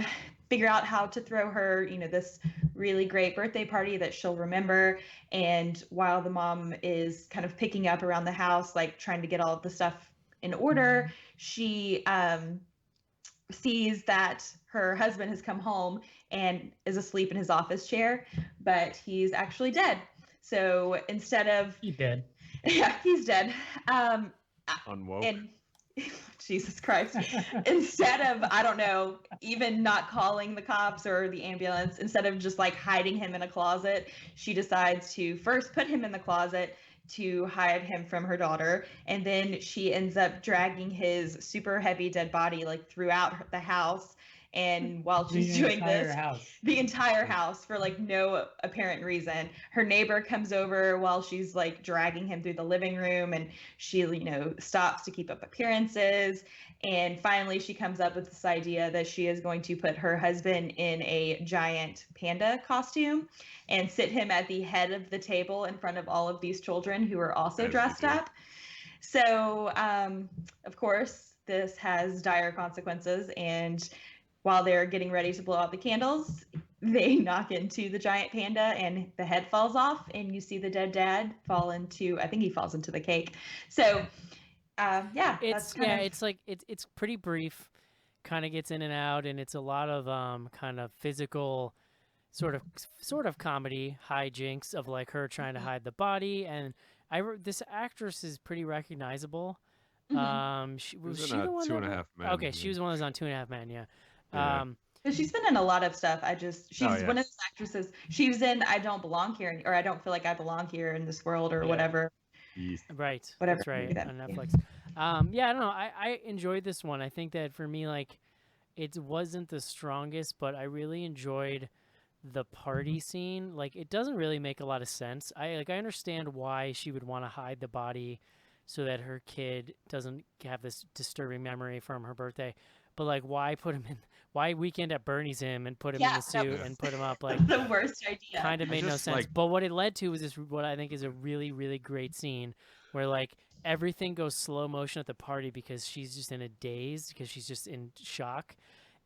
figure out how to throw her, this really great birthday party that she'll remember. And while the mom is kind of picking up around the house, like trying to get all of the stuff in order, she sees that her husband has come home and is asleep in his office chair, but he's actually dead. So instead of He did. yeah, he's dead. Unwoke. And Jesus Christ. Instead of, I don't know, even not calling the cops or the ambulance, instead of just like hiding him in a closet, she decides to first put him in the closet to hide him from her daughter. And then she ends up dragging his super heavy dead body like throughout the house. And while she's doing this, the entire house for like no apparent reason, her neighbor comes over while she's like dragging him through the living room, and she, stops to keep up appearances. And finally, she comes up with this idea that she is going to put her husband in a giant panda costume and sit him at the head of the table in front of all of these children who are also dressed up. So, of course, this has dire consequences, and while they're getting ready to blow out the candles, they knock into the giant panda and the head falls off, and you see the dead dad fall into, I think he falls into the cake. So, it's pretty brief, kind of gets in and out, and it's a lot of kind of physical sort of comedy hijinks of like her trying to hide the body. And this actress is pretty recognizable. She was the one Two and a Half Men. Okay, she was one that was on 2.5 Men. Yeah. She's been in a lot of stuff. She's one of those actresses. She was in I Don't Belong Here, or I Don't Feel Like I Belong Here in This World, or whatever. Right. Whatever. That's right. On Netflix. I don't know. I enjoyed this one. I think that for me, like, it wasn't the strongest, but I really enjoyed the party scene. Like, it doesn't really make a lot of sense. I understand why she would want to hide the body so that her kid doesn't have this disturbing memory from her birthday. But like, why Weekend at Bernie's him and put him in the suit and put him up? Like, the worst idea. Kind of made no sense. But what it led to was this, what I think is a really, really great scene where like everything goes slow motion at the party because she's just in a daze, because she's just in shock,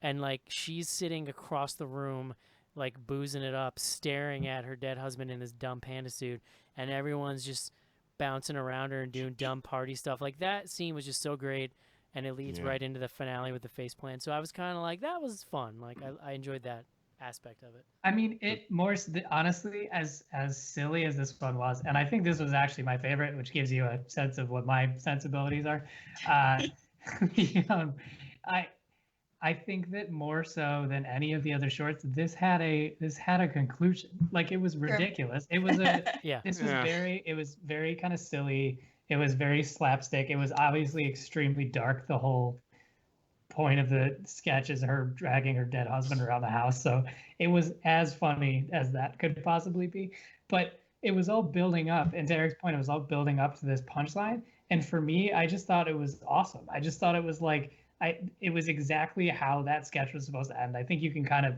and like she's sitting across the room, like boozing it up, staring at her dead husband in this dumb panda suit, and everyone's just bouncing around her and doing dumb party stuff. Like, that scene was just so great. And it leads right into the finale with the face plant. So I was kind of like, that was fun. Like, I enjoyed that aspect of it. I mean, honestly, as silly as this one was, and I think this was actually my favorite, which gives you a sense of what my sensibilities are. I think that more so than any of the other shorts, this had a conclusion. Like, it was ridiculous. It was it was very kind of silly. It was very slapstick. It was obviously extremely dark. The whole point of the sketch is her dragging her dead husband around the house. So it was as funny as that could possibly be. But it was all building up. And to Eric's point, it was all building up to this punchline. And for me, I just thought it was awesome. I just thought it was like, it was exactly how that sketch was supposed to end. I think you can kind of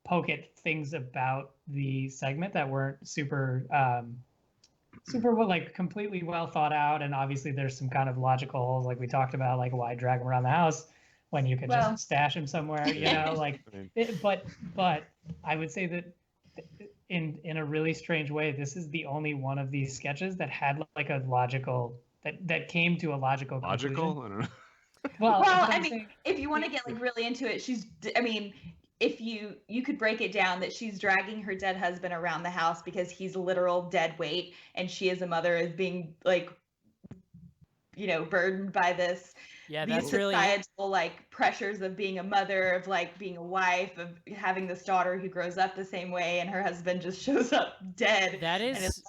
poke at things about the segment that weren't super completely well thought out, and obviously there's some kind of logical holes, like we talked about, like why drag him around the house when you could just stash him somewhere, but I would say that in a really strange way, this is the only one of these sketches that had like a logical that came to a logical conclusion. I don't know. Well, I mean, if you want to get like really into it, if you could break it down that she's dragging her dead husband around the house because he's literal dead weight, and she as a mother is being like, burdened by these societal like pressures of being a mother, of like being a wife, of having this daughter who grows up the same way, and her husband just shows up dead. That is, and it's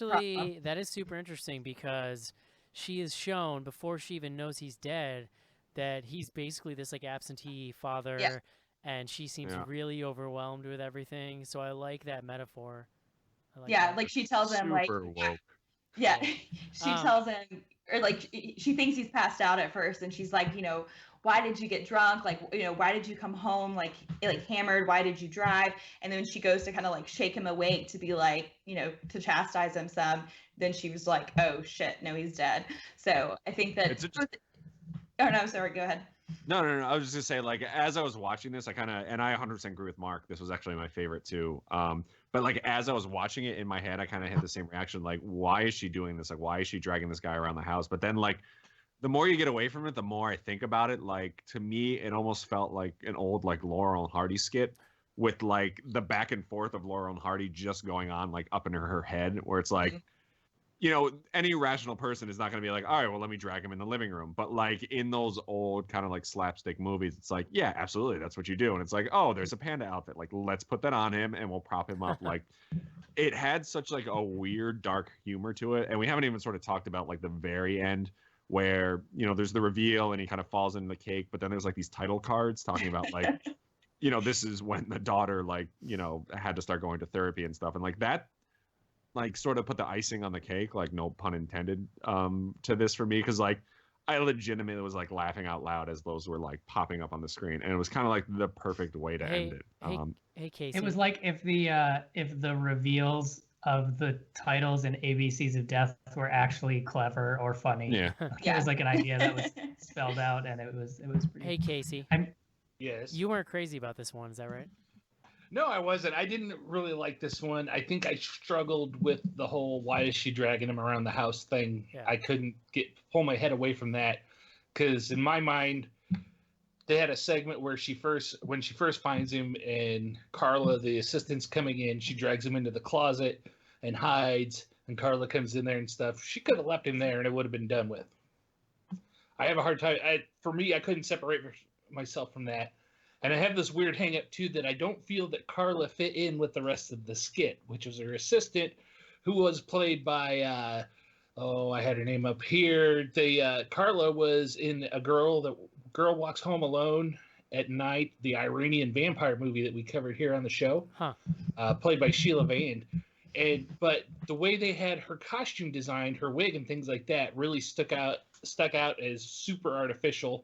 like, that is super interesting, because she is shown before she even knows he's dead that he's basically this like absentee father, and she seems Yeah. really overwhelmed with everything. So I like that metaphor. I like Yeah, that. like she tells him like, Super woke. yeah, Yeah. she tells him, or like she thinks he's passed out at first, and she's like, why did you get drunk? Like, why did you come home like hammered? Why did you drive? And then she goes to kind of like shake him awake to be like, to chastise him some. Then she was like, oh shit, no, he's dead. So I think that. It's Oh no, sorry, go ahead. No. I was just gonna say, like, as I was watching this, I kind of, and I 100% agree with Mark. This was actually my favorite too. But like as I was watching it in my head, I kind of had the same reaction. Like, why is she doing this? Like, why is she dragging this guy around the house? But then, like, the more you get away from it, the more I think about it. Like, to me, it almost felt like an old like Laurel and Hardy skit with like the back and forth of Laurel and Hardy just going on like up in her head, where it's like. Any rational person is not going to be like, all right, well, let me drag him in the living room. But like in those old kind of like slapstick movies, it's like, yeah, absolutely, that's what you do. And it's like, oh, there's a panda outfit. Like, let's put that on him and we'll prop him up. Like, it had such like a weird, dark humor to it. And we haven't even sort of talked about like the very end where, there's the reveal and he kind of falls into the cake. But then there's like these title cards talking about like, this is when the daughter like, had to start going to therapy and stuff. And like that, like sort of put the icing on the cake, like no pun intended, to this for me, because like I legitimately was like laughing out loud as those were like popping up on the screen, and it was kind of like the perfect way to end it. Hey, Casey. It was like if the reveals of the titles in ABCs of Death were actually clever or funny. Yeah. It was like an idea that was spelled out, and it was pretty. Hey, Casey. Yes. You weren't crazy about this one, is that right? No, I wasn't. I didn't really like this one. I think I struggled with the whole "why is she dragging him around the house" thing. Yeah. I couldn't pull my head away from that, because in my mind, they had a segment where when she first finds him, and Carla, the assistant's coming in, she drags him into the closet and hides, and Carla comes in there and stuff. She could have left him there, and it would have been done with. I have a hard time. For me, I couldn't separate myself from that. And I have this weird hang up too that I don't feel that Carla fit in with the rest of the skit, which was her assistant, who was played by I had her name up here. Carla was in Girl Walks Home Alone at Night, the Iranian vampire movie that we covered here on the show. Played by Sheila Vand. But the way they had her costume designed, her wig and things like that really stuck out as super artificial.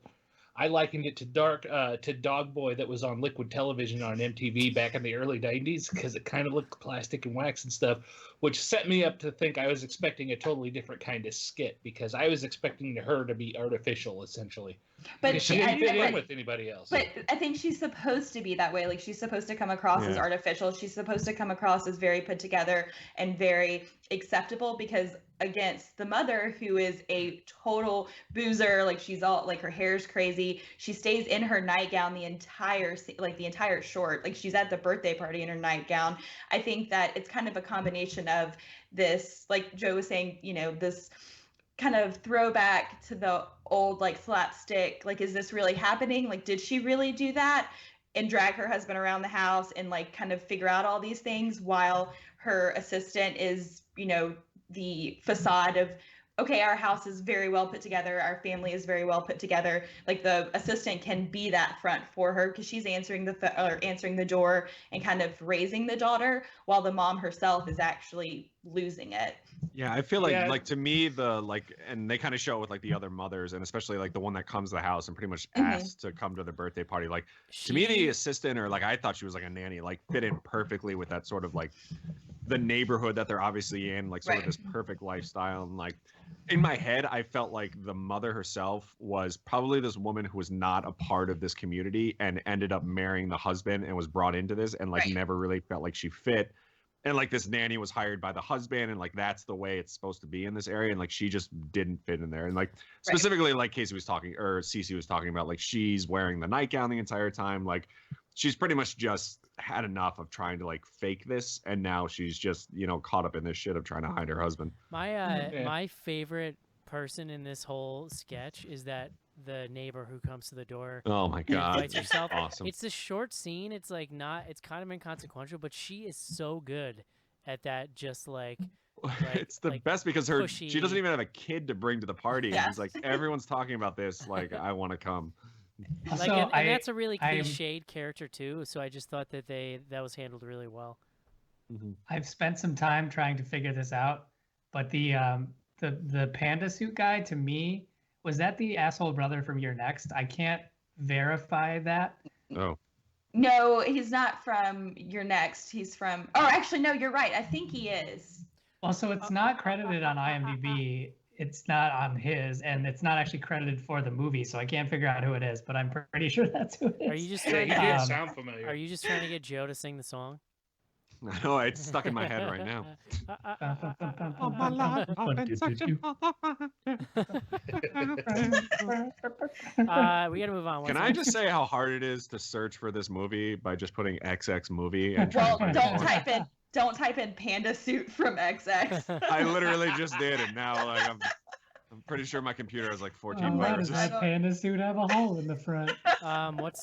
I likened it to Dog Boy that was on Liquid Television on MTV back in the early 90s, because it kind of looked plastic and wax and stuff, which set me up to think I was expecting a totally different kind of skit, because I was expecting her to be artificial, essentially. But she didn't fit in with anybody else. But I think she's supposed to be that way. Like, she's supposed to come across as artificial. She's supposed to come across as very put together and very acceptable, because against the mother, who is a total boozer, like she's all like, her hair's crazy. She stays in her nightgown the entire short. Like, she's at the birthday party in her nightgown. I think that it's kind of a combination of this, like Joe was saying, this kind of throwback to the old like slapstick, like, is this really happening? Like, did she really do that and drag her husband around the house and like kind of figure out all these things, while her assistant is, the facade of, okay, our house is very well put together, our family is very well put together. Like, the assistant can be that front for her, because she's answering the door and kind of raising the daughter, while the mom herself is actually losing it. Yeah, I feel like to me, and they kind of show it with like the other mothers, and especially like the one that comes to the house and pretty much asks to come to the birthday party. Like, to me, the assistant, or like I thought she was like a nanny, like fit in perfectly with that sort of like the neighborhood that they're obviously in, like sort of this perfect lifestyle. And like in my head, I felt like the mother herself was probably this woman who was not a part of this community and ended up marrying the husband and was brought into this, and like never really felt like she fit. And like this nanny was hired by the husband, and like that's the way it's supposed to be in this area, and like she just didn't fit in there. And like specifically, like Casey was talking, or Cece was talking about, like she's wearing the nightgown the entire time. Like, she's pretty much just had enough of trying to like fake this, and now she's just caught up in this shit of trying to hide her husband. My favorite person in this whole sketch is that the neighbor who comes to the door. Oh my god, invites herself. Awesome. It's a short scene. It's like it's kind of inconsequential, but she is so good at that. Just like it's the best, because she doesn't even have a kid to bring to the party. Yeah. And she's like, everyone's talking about this. Like, I want to come. Like, Also, and that's a really I'm- cliched character too. So I just thought that that was handled really well. I've spent some time trying to figure this out, but the panda suit guy, to me, was that the asshole brother from Your Next? I can't verify that. Oh, No, he's not from Your Next. He's from. Oh, actually, no, you're right. I think he is. Also, it's not credited on IMDb. It's not on his, and it's not actually credited for the movie, so I can't figure out who it is. But I'm pretty sure that's who it is. Are you just Yeah, trying he to did get, sound familiar. Are you just trying to get Joe to sing the song? I know it's stuck in my head right now. Oh, my life, I've been such a We gotta move on. Can What's I next? just say how hard it is to search for this movie by just putting XX movie and trying Well, to find don't porn? type in panda suit from XX. I literally just did, and now like I'm pretty sure my computer has like 14 Oh, wow, does viruses. that panda suit have a hole in the front?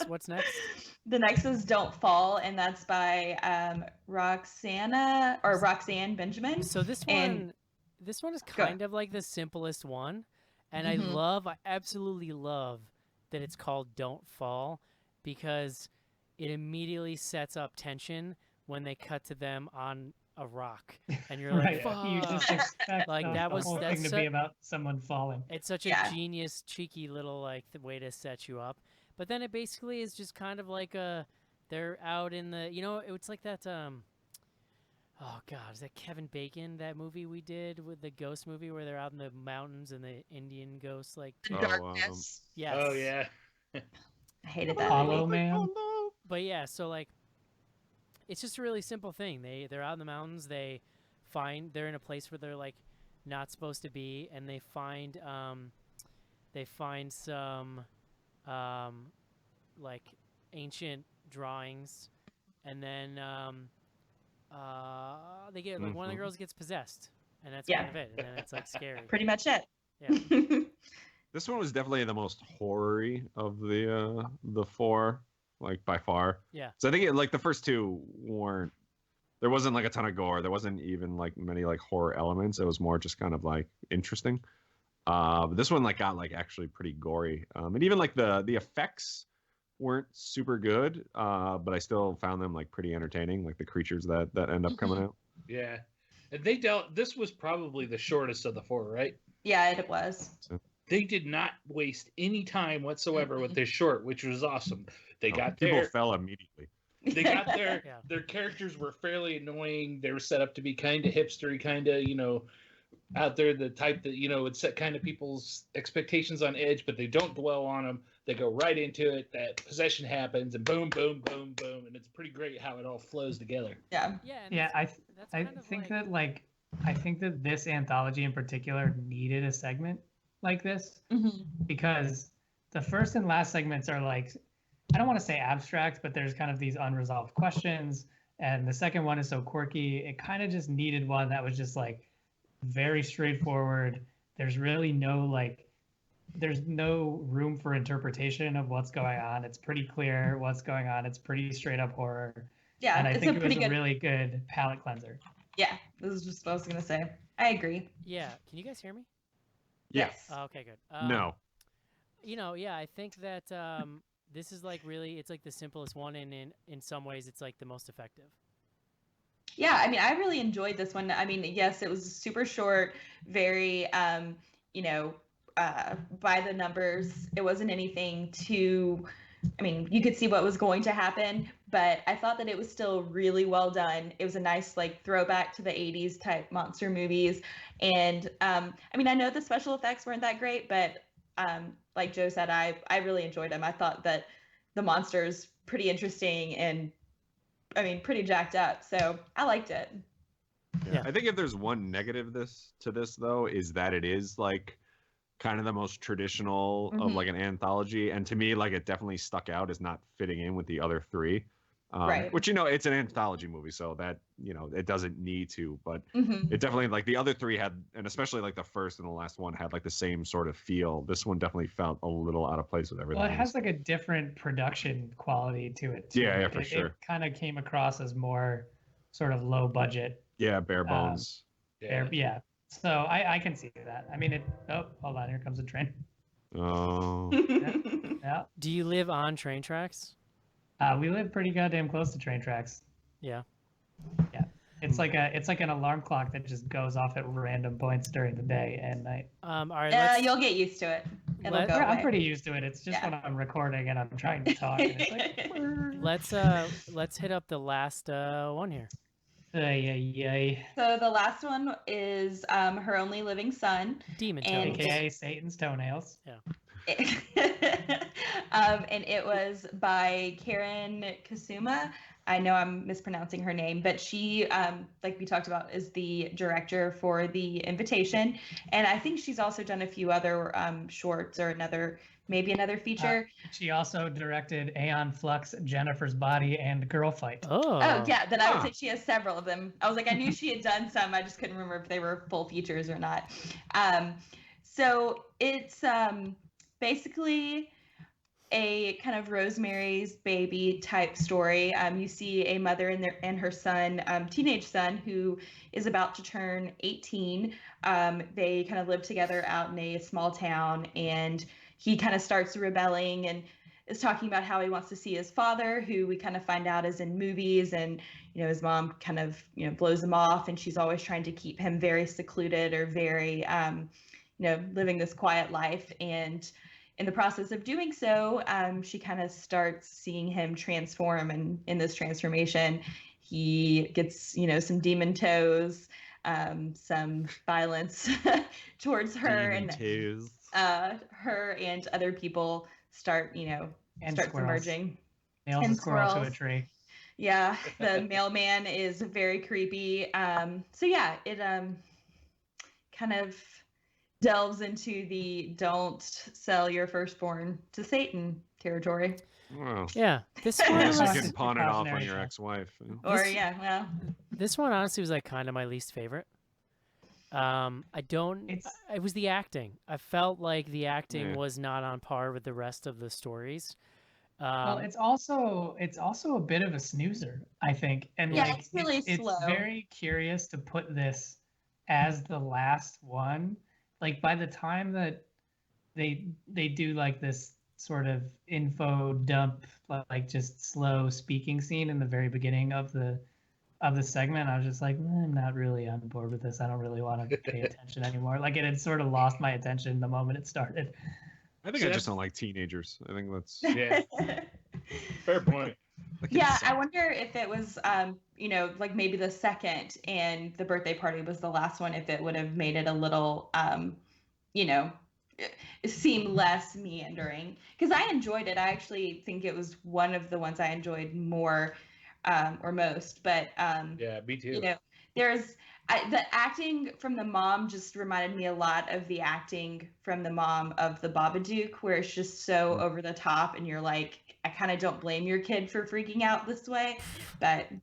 What's next? The next is Don't Fall, and that's by Roxanne Benjamin. So this And- one is Go. kind of like the simplest one, and Mhm. I absolutely love that it's called Don't Fall, because it immediately sets up tension when they cut to them on a rock, and you're like, Right. You just "Fuck." expect Like, the, that the was- whole that's thing to so- be about someone falling. It's such a Yeah. genius, cheeky little like way to set you up. But then it basically is just kind of like they're out in the, it's like that oh god, is that Kevin Bacon, that movie we did with the ghost movie where they're out in the mountains and the Indian ghosts like Oh, Darkness. yes. Oh yeah. I hated that Hollow movie. Man. But yeah, so like it's just a really simple thing. They're out in the mountains, they're in a place where they're like not supposed to be, and they find some like ancient drawings, and then they get like one of the Mhm. girls gets possessed, and that's Yeah. kind of it, and then it's like scary. Pretty much it. Yeah. This one was definitely the most horror-y of the four, like by far. Yeah. So I think like the first two weren't. There wasn't like a ton of gore. There wasn't even like many like horror elements. It was more just kind of like interesting. But this one like got like actually pretty gory. And even like the effects weren't super good. But I still found them like pretty entertaining. Like the creatures that end up coming out. Yeah. And this was probably the shortest of the four, right? Yeah, it was. They did not waste any time whatsoever with this short, which was awesome. They got People there. fell immediately. They got there. Yeah. Their characters were fairly annoying. They were set up to be kind of hipstery, kind of, out there, the type that, would set kind of people's expectations on edge, but they don't dwell on them. They go right into it. That possession happens, and boom, boom, boom, boom. And it's pretty great how it all flows together. Yeah. Yeah. And Yeah, that's I kind of think like, I think that this anthology in particular needed a segment like this, because the first and last segments are like, I don't want to say abstract, but there's kind of these unresolved questions. And the second one is so quirky. It kind of just needed one that was just like very straightforward. There's really there's no room for interpretation of what's going on. It's pretty clear what's going on. It's pretty straight up horror. Yeah, And I it's think a it was pretty a good. really good palate cleanser. Yeah, this is just what I was gonna say. I agree. yeah. Can you guys hear me? Yeah. Yes. Okay, good. No. Yeah, I think that this is like really, it's like the simplest one, and in some ways, it's like the most effective. Yeah, I mean, I really enjoyed this one. I mean, yes, it was super short, very, by the numbers. It wasn't anything too, I mean, you could see what was going to happen, but I thought that it was still really well done. It was a nice, like, throwback to the 80s type monster movies. And, I mean, I know the special effects weren't that great, but like Joe said, I really enjoyed them. I thought that the monsters pretty interesting and, I mean, pretty jacked up. So I liked it. Yeah. I think if there's one negative to this though, is that it is like kind of the most traditional of Mhm. like an anthology, and to me, like it definitely stuck out as not fitting in with the other three. Right. Which it's an anthology movie, so that it doesn't need to, but Mhm. it definitely, like the other three had, and especially like the first and the last one had like the same sort of feel. This one definitely felt a little out of place with everything. Well, it else. has like a different production quality to it. Too. Yeah, Like, for sure. It kind of came across as more sort of low budget. Yeah, bare bones. Yeah. So I can see that. I mean, oh, hold on, here comes a train. Oh. Yeah. Do you live on train tracks? We live pretty goddamn close to train tracks. Yeah. Yeah. It's like an alarm clock that just goes off at random points during the day and night. All right. Let's, You'll get used to it. It'll Let- go Yeah, away. I'm pretty used to it. It's just Yeah. when I'm recording and I'm trying to talk. And it's like, let's hit up the last one here. Yay. So the last one is her only living son, Demon And- Toes. AKA Satan's toenails. and it was by Karen Kasuma. I know I'm mispronouncing her name, but she, like we talked about, is the director for The Invitation, and I think she's also done a few other shorts or maybe another feature. She also directed Aeon Flux, Jennifer's Body, and Girl Fight. Oh. Oh yeah, then I would say she has several of them. I was like, I knew she had done some. I just couldn't remember if they were full features or not. So it's basically a kind of Rosemary's Baby type story. You see a mother and her son, teenage son, who is about to turn 18. They kind of live together out in a small town, and he kind of starts rebelling and is talking about how he wants to see his father, who we kind of find out is in movies, and his mom kind of blows him off, and she's always trying to keep him very secluded or very living this quiet life. And in the process of doing so, she kind of starts seeing him transform, and in this transformation, he gets some demon toes, some violence towards her, Demon and toes. her and other people start And start squirrels. emerging. Nails And a squirrel to a squirrels. tree. Yeah, the mailman is very creepy. So yeah, it kind of delves into the don't sell your firstborn to Satan territory. Well, Yeah. This I one guess you was, can pawn it off on Precautionary your sign. ex-wife. Or This- yeah, well, this one honestly was like kind of my least favorite. I don't. It's It was the acting. I felt like the acting Yeah. was not on par with the rest of the stories. well, it's also a bit of a snoozer, I think. And Yeah, like it's really slow. It's very curious to put this as the last one. Like by the time that they do like this sort of info dump, like just slow speaking scene in the very beginning of the segment, I was just like, I'm not really on board with this. I don't really want to pay attention anymore. Like it had sort of lost my attention the moment it started. I think So I just that's- don't like teenagers. I think that's. Yeah, fair point. that can yeah, I suck. wonder if it was like maybe the second and the birthday party was the last one, if it would have made it a little seem less meandering, because I enjoyed it. I actually think it was one of the ones I enjoyed more or most, but Yeah, me too. there's the acting from the mom just reminded me a lot of the acting from the mom of the Babadook, where it's just so over the top, and you're like, I kind of don't blame your kid for freaking out this way, but It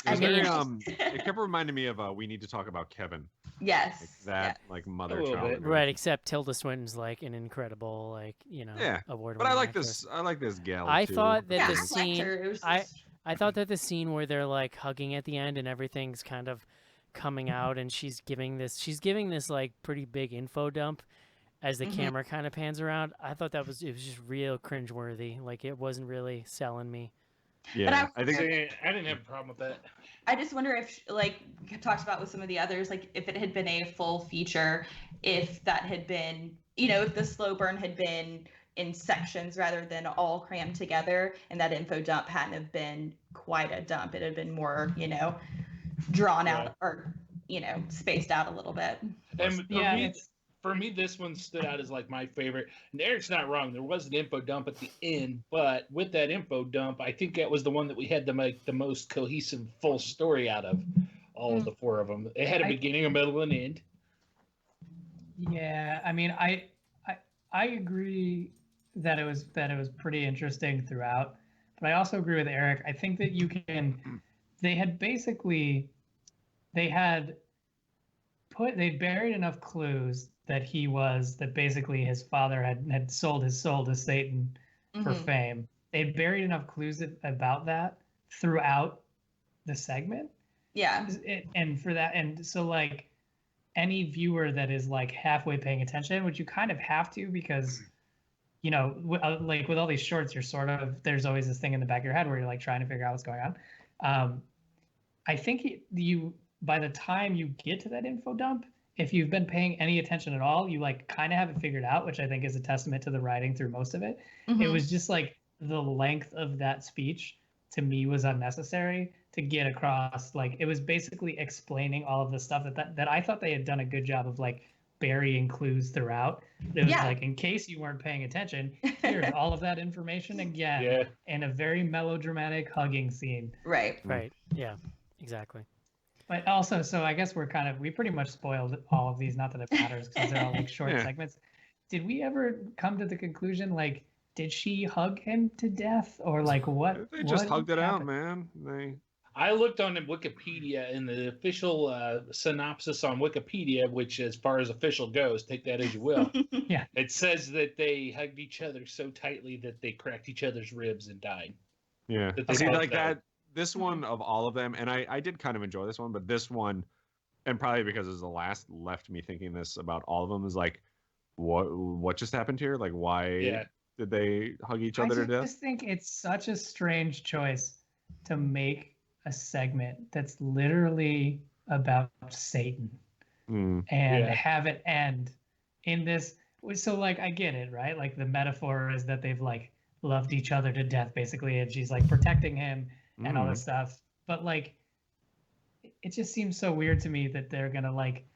I was mean, very, it's it kept reminding me of We Need to Talk About Kevin. yes, Like that, like A mother little child. bit. right, except Tilda Swinton's like an incredible, Yeah, award. But I like this. I like this gal. I too. thought that yeah, the I liked scene- her. It was I- just- I thought that the scene where they're like hugging at the end and everything's kind of coming out, and she's giving this like pretty big info dump as the Mhm. camera kind of pans around. I thought it was just real cringeworthy. Like it wasn't really selling me. Yeah, I think. See, I didn't have a problem with that. I just wonder if, like we talked about with some of the others, like if it had been a full feature, if that had been, if the slow burn had been in sections rather than all crammed together, and that info dump hadn't have been quite a dump. It had been more, drawn Right. out or, spaced out a little bit. And Yeah, for me, this one stood out as like my favorite. And Eric's not wrong. There was an info dump at the end, but with that info dump, I think that was the one that we had to make the most cohesive full story out of all of the four of them. It had a I- beginning, a middle, and end. Yeah, I mean, I agree that it was pretty interesting throughout, but I also agree with Eric. I think that they buried enough clues that basically his father had sold his soul to Satan for Mhm. fame. They buried enough clues about that throughout the segment. Yeah. And for that, and so like any viewer that is like halfway paying attention, which you kind of have to, because you know, like with all these shorts, you're sort of, there's always this thing in the back of your head where you're like trying to figure out what's going on. I think you, by the time you get to that info dump, if you've been paying any attention at all, you like kind of have it figured out, which I think is a testament to the writing through most of it. It was just like the length of that speech to me was unnecessary to get across. Like it was basically explaining all of the stuff that I thought they had done a good job of like burying clues throughout. It was like, in case you weren't paying attention, here's all of that information again in a very melodramatic hugging scene. Right. Right. Yeah. Exactly. But also, so I guess we pretty much spoiled all of these, not that it matters because they're all like short segments. Did we ever come to the conclusion, like, did she hug him to death or like what? They just hugged it out, happened? man. I looked on Wikipedia, and the official synopsis on Wikipedia, which as far as official goes, take that as you will. Yeah. It says that they hugged each other so tightly that they cracked each other's ribs and died. Yeah. That they See, both like died. that. This one of all of them, and I did kind of enjoy this one, but this one, and probably because it's the last, left me thinking this about all of them, is like, what just happened here? Like, why did they hug each other to death? I just think it's such a strange choice to make a segment that's literally about Satan and have it end in this. So like, I get it, right? Like the metaphor is that they've like loved each other to death basically, and she's like protecting him and all this stuff. But like, it just seems so weird to me that they're gonna like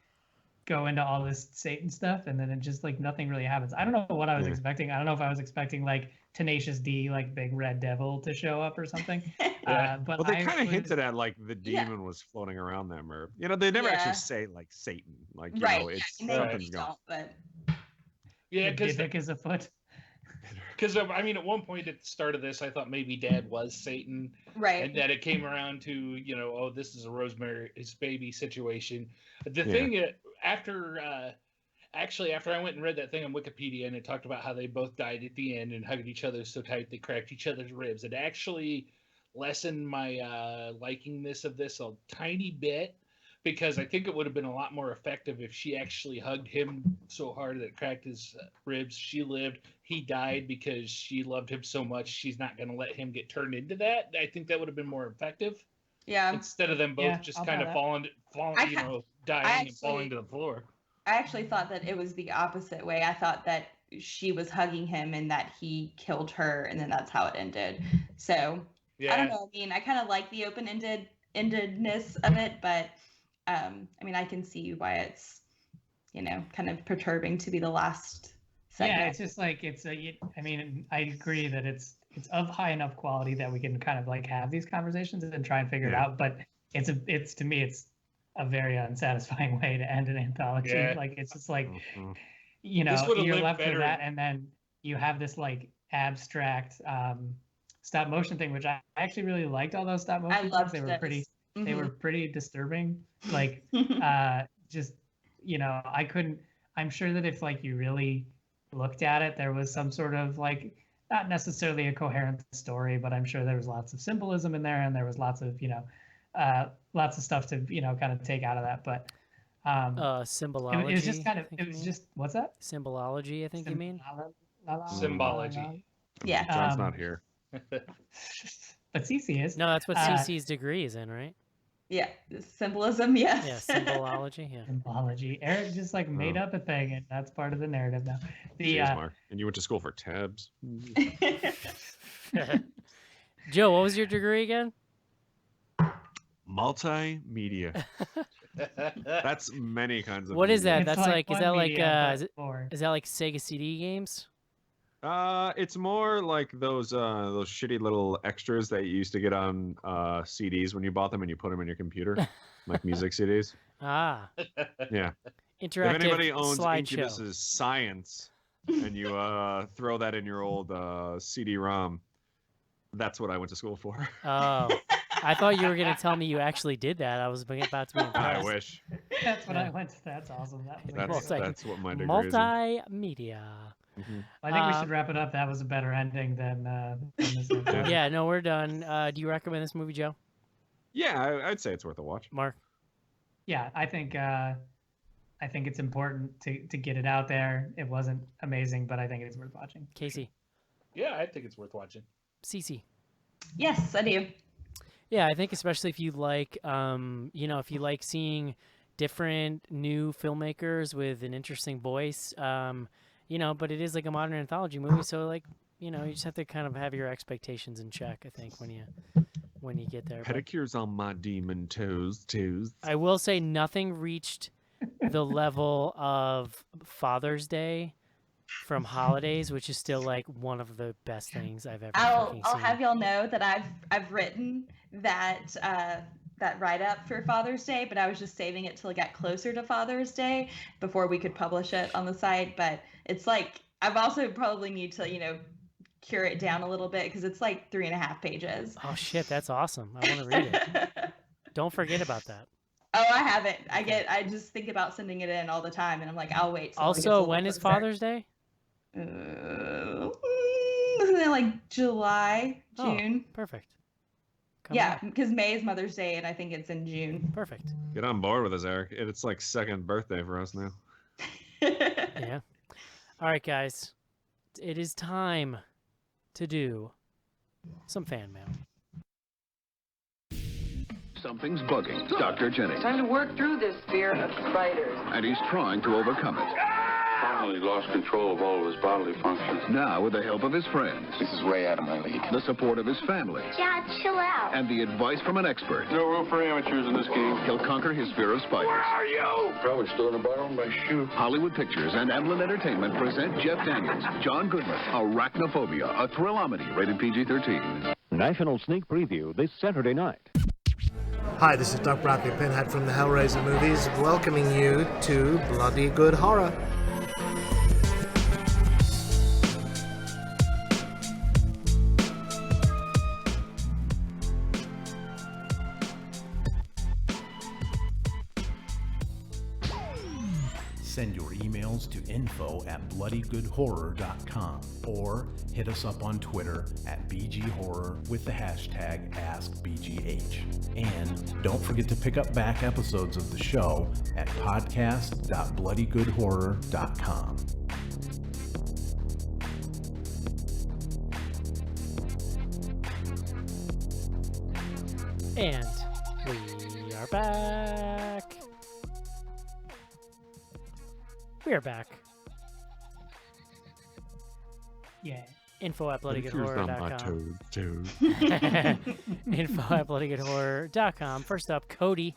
go into all this Satan stuff and then it just like nothing really happens. I don't know what I was expecting. I don't know if I was expecting like Tenacious D, like Big Red Devil, to show up or something. But well, they kind of hinted at like the demon was floating around them, or they never actually say like Satan, like you know, it's something's going. But because Dick is afoot. Because I mean, at one point at the start of this, I thought maybe Dad was Satan, right, and that it came around to, you know, oh, this is a Rosemary's Baby situation. The thing after I went and read that thing on Wikipedia, and it talked about how they both died at the end and hugged each other so tight they cracked each other's ribs. It actually lessened my liking of this a tiny bit, because I think it would have been a lot more effective if she actually hugged him so hard that it cracked his ribs. She lived, he died because she loved him so much. She's not going to let him get turned into that. I think that would have been more effective. Yeah. Instead of them both just kind of falling, you know, dying and falling to the floor. I actually thought that it was the opposite way. I thought that she was hugging him and that he killed her, and then that's how it ended. So I don't know. I mean, I kind of like the open-endedness of it, but I mean, I can see why it's, you know, kind of perturbing to be the last segment. Yeah, it's just like I mean, I agree that it's of high enough quality that we can kind of like have these conversations and try and figure it out. But it's to me, it's a very unsatisfying way to end an anthology. Yeah. Like it's just like, you know, you're left with that, and then you have this like abstract stop motion thing, which I actually really liked. All those stop motion things. They were pretty. They were pretty disturbing. Like, just, you know, I'm sure that if like you really looked at it, there was some sort of like, not necessarily a coherent story, but I'm sure there was lots of symbolism in there, and there was lots of, you know, lots of stuff to, you know, kind of take out of that. But symbology. It was just kind of, it was just, what's that? Symbology, I think you mean? Symbology. Yeah. John's not here. But Cece is. No, that's what Cece's degree is in, right? Yeah, symbolism, yes. Yeah, symbology, yeah. Symbology. Eric just like made up a thing, and that's part of the narrative now. Cheers, Mark. And you went to school for tabs. Joe, what was your degree again? Multimedia. That's many kinds of. What is that? media. That's like is that like is that like Sega CD games? It's more like those shitty little extras that you used to get on CDs when you bought them and you put them in your computer, like music CDs. Ah. Yeah. Interactive If anybody owns slideshow. Incubus's Science, and you throw that in your old CD-ROM, that's what I went to school for. Oh. I thought you were going to tell me you actually did that. I was about to be impressed. I wish. That's what I went to. That's awesome. That's what my degree Multimedia. is. Mm-hmm. I think we should wrap it up. That was a better ending than this. Yeah, no, we're done. Do you recommend this movie, Joe? Yeah, I'd say it's worth a watch. Mark? Yeah, I think I think it's important to get it out there. It wasn't amazing, but I think it's worth watching. Casey, Yeah, I think it's worth watching. Cece. Yes, I do. Yeah, I think especially if you like, if you like seeing different new filmmakers with an interesting voice, but it is like a modern anthology movie, so like, you just have to kind of have your expectations in check, I think, when you get there. But Pedicures on my demon toes. I will say nothing reached the level of Father's Day from Holidays, which is still like one of the best things I've ever fucking I'll seen. have y'all know that I've written that that write up for Father's Day, but I was just saving it till it got closer to Father's Day before we could publish it on the site. But it's like I've also probably need to cure it down a little bit because it's like 3.5 pages. Oh shit, that's awesome! I want to read it. Don't forget about that. Oh, I haven't. I just think about sending it in all the time, and I'm like, I'll wait. Till it gets a Also, little when is closer. Father's Day? Isn't it like July, June? Oh, perfect. Come Yeah, on. because May is Mother's Day, and I think it's in June. Perfect. Get on board with us, Eric. It's like second birthday for us now. Yeah. All right, guys. It is time to do some fan mail. Something's bugging Dr. Jennings, Time to work through this fear of spiders. and he's trying to overcome it. Finally lost control of all of his bodily functions. Now, with the help of his friends, This is way out of my league. the support of his family, Dad, chill out. and the advice from an expert, No room for amateurs in this game. he'll conquer his fear of spiders. Are you? Probably still in the bottom of my shoe. Hollywood Pictures and Emblem Entertainment present Jeff Daniels, John Goodman, Arachnophobia, a thrillamedy rated PG-13. National sneak preview this Saturday night. Hi, this is Doug Bradley Pinhead from the Hellraiser movies, welcoming you to Bloody Good Horror. Send your emails to info@bloodygoodhorror.com or hit us up on Twitter at BGHorror with the hashtag AskBGH. And don't forget to pick up back episodes of the show at podcast.bloodygoodhorror.com. And we are back. We are back. Yeah. Info at Pedicures on my bloodygoodhorror.com. toes. Info at bloodygoodhorror.com. First up, Cody.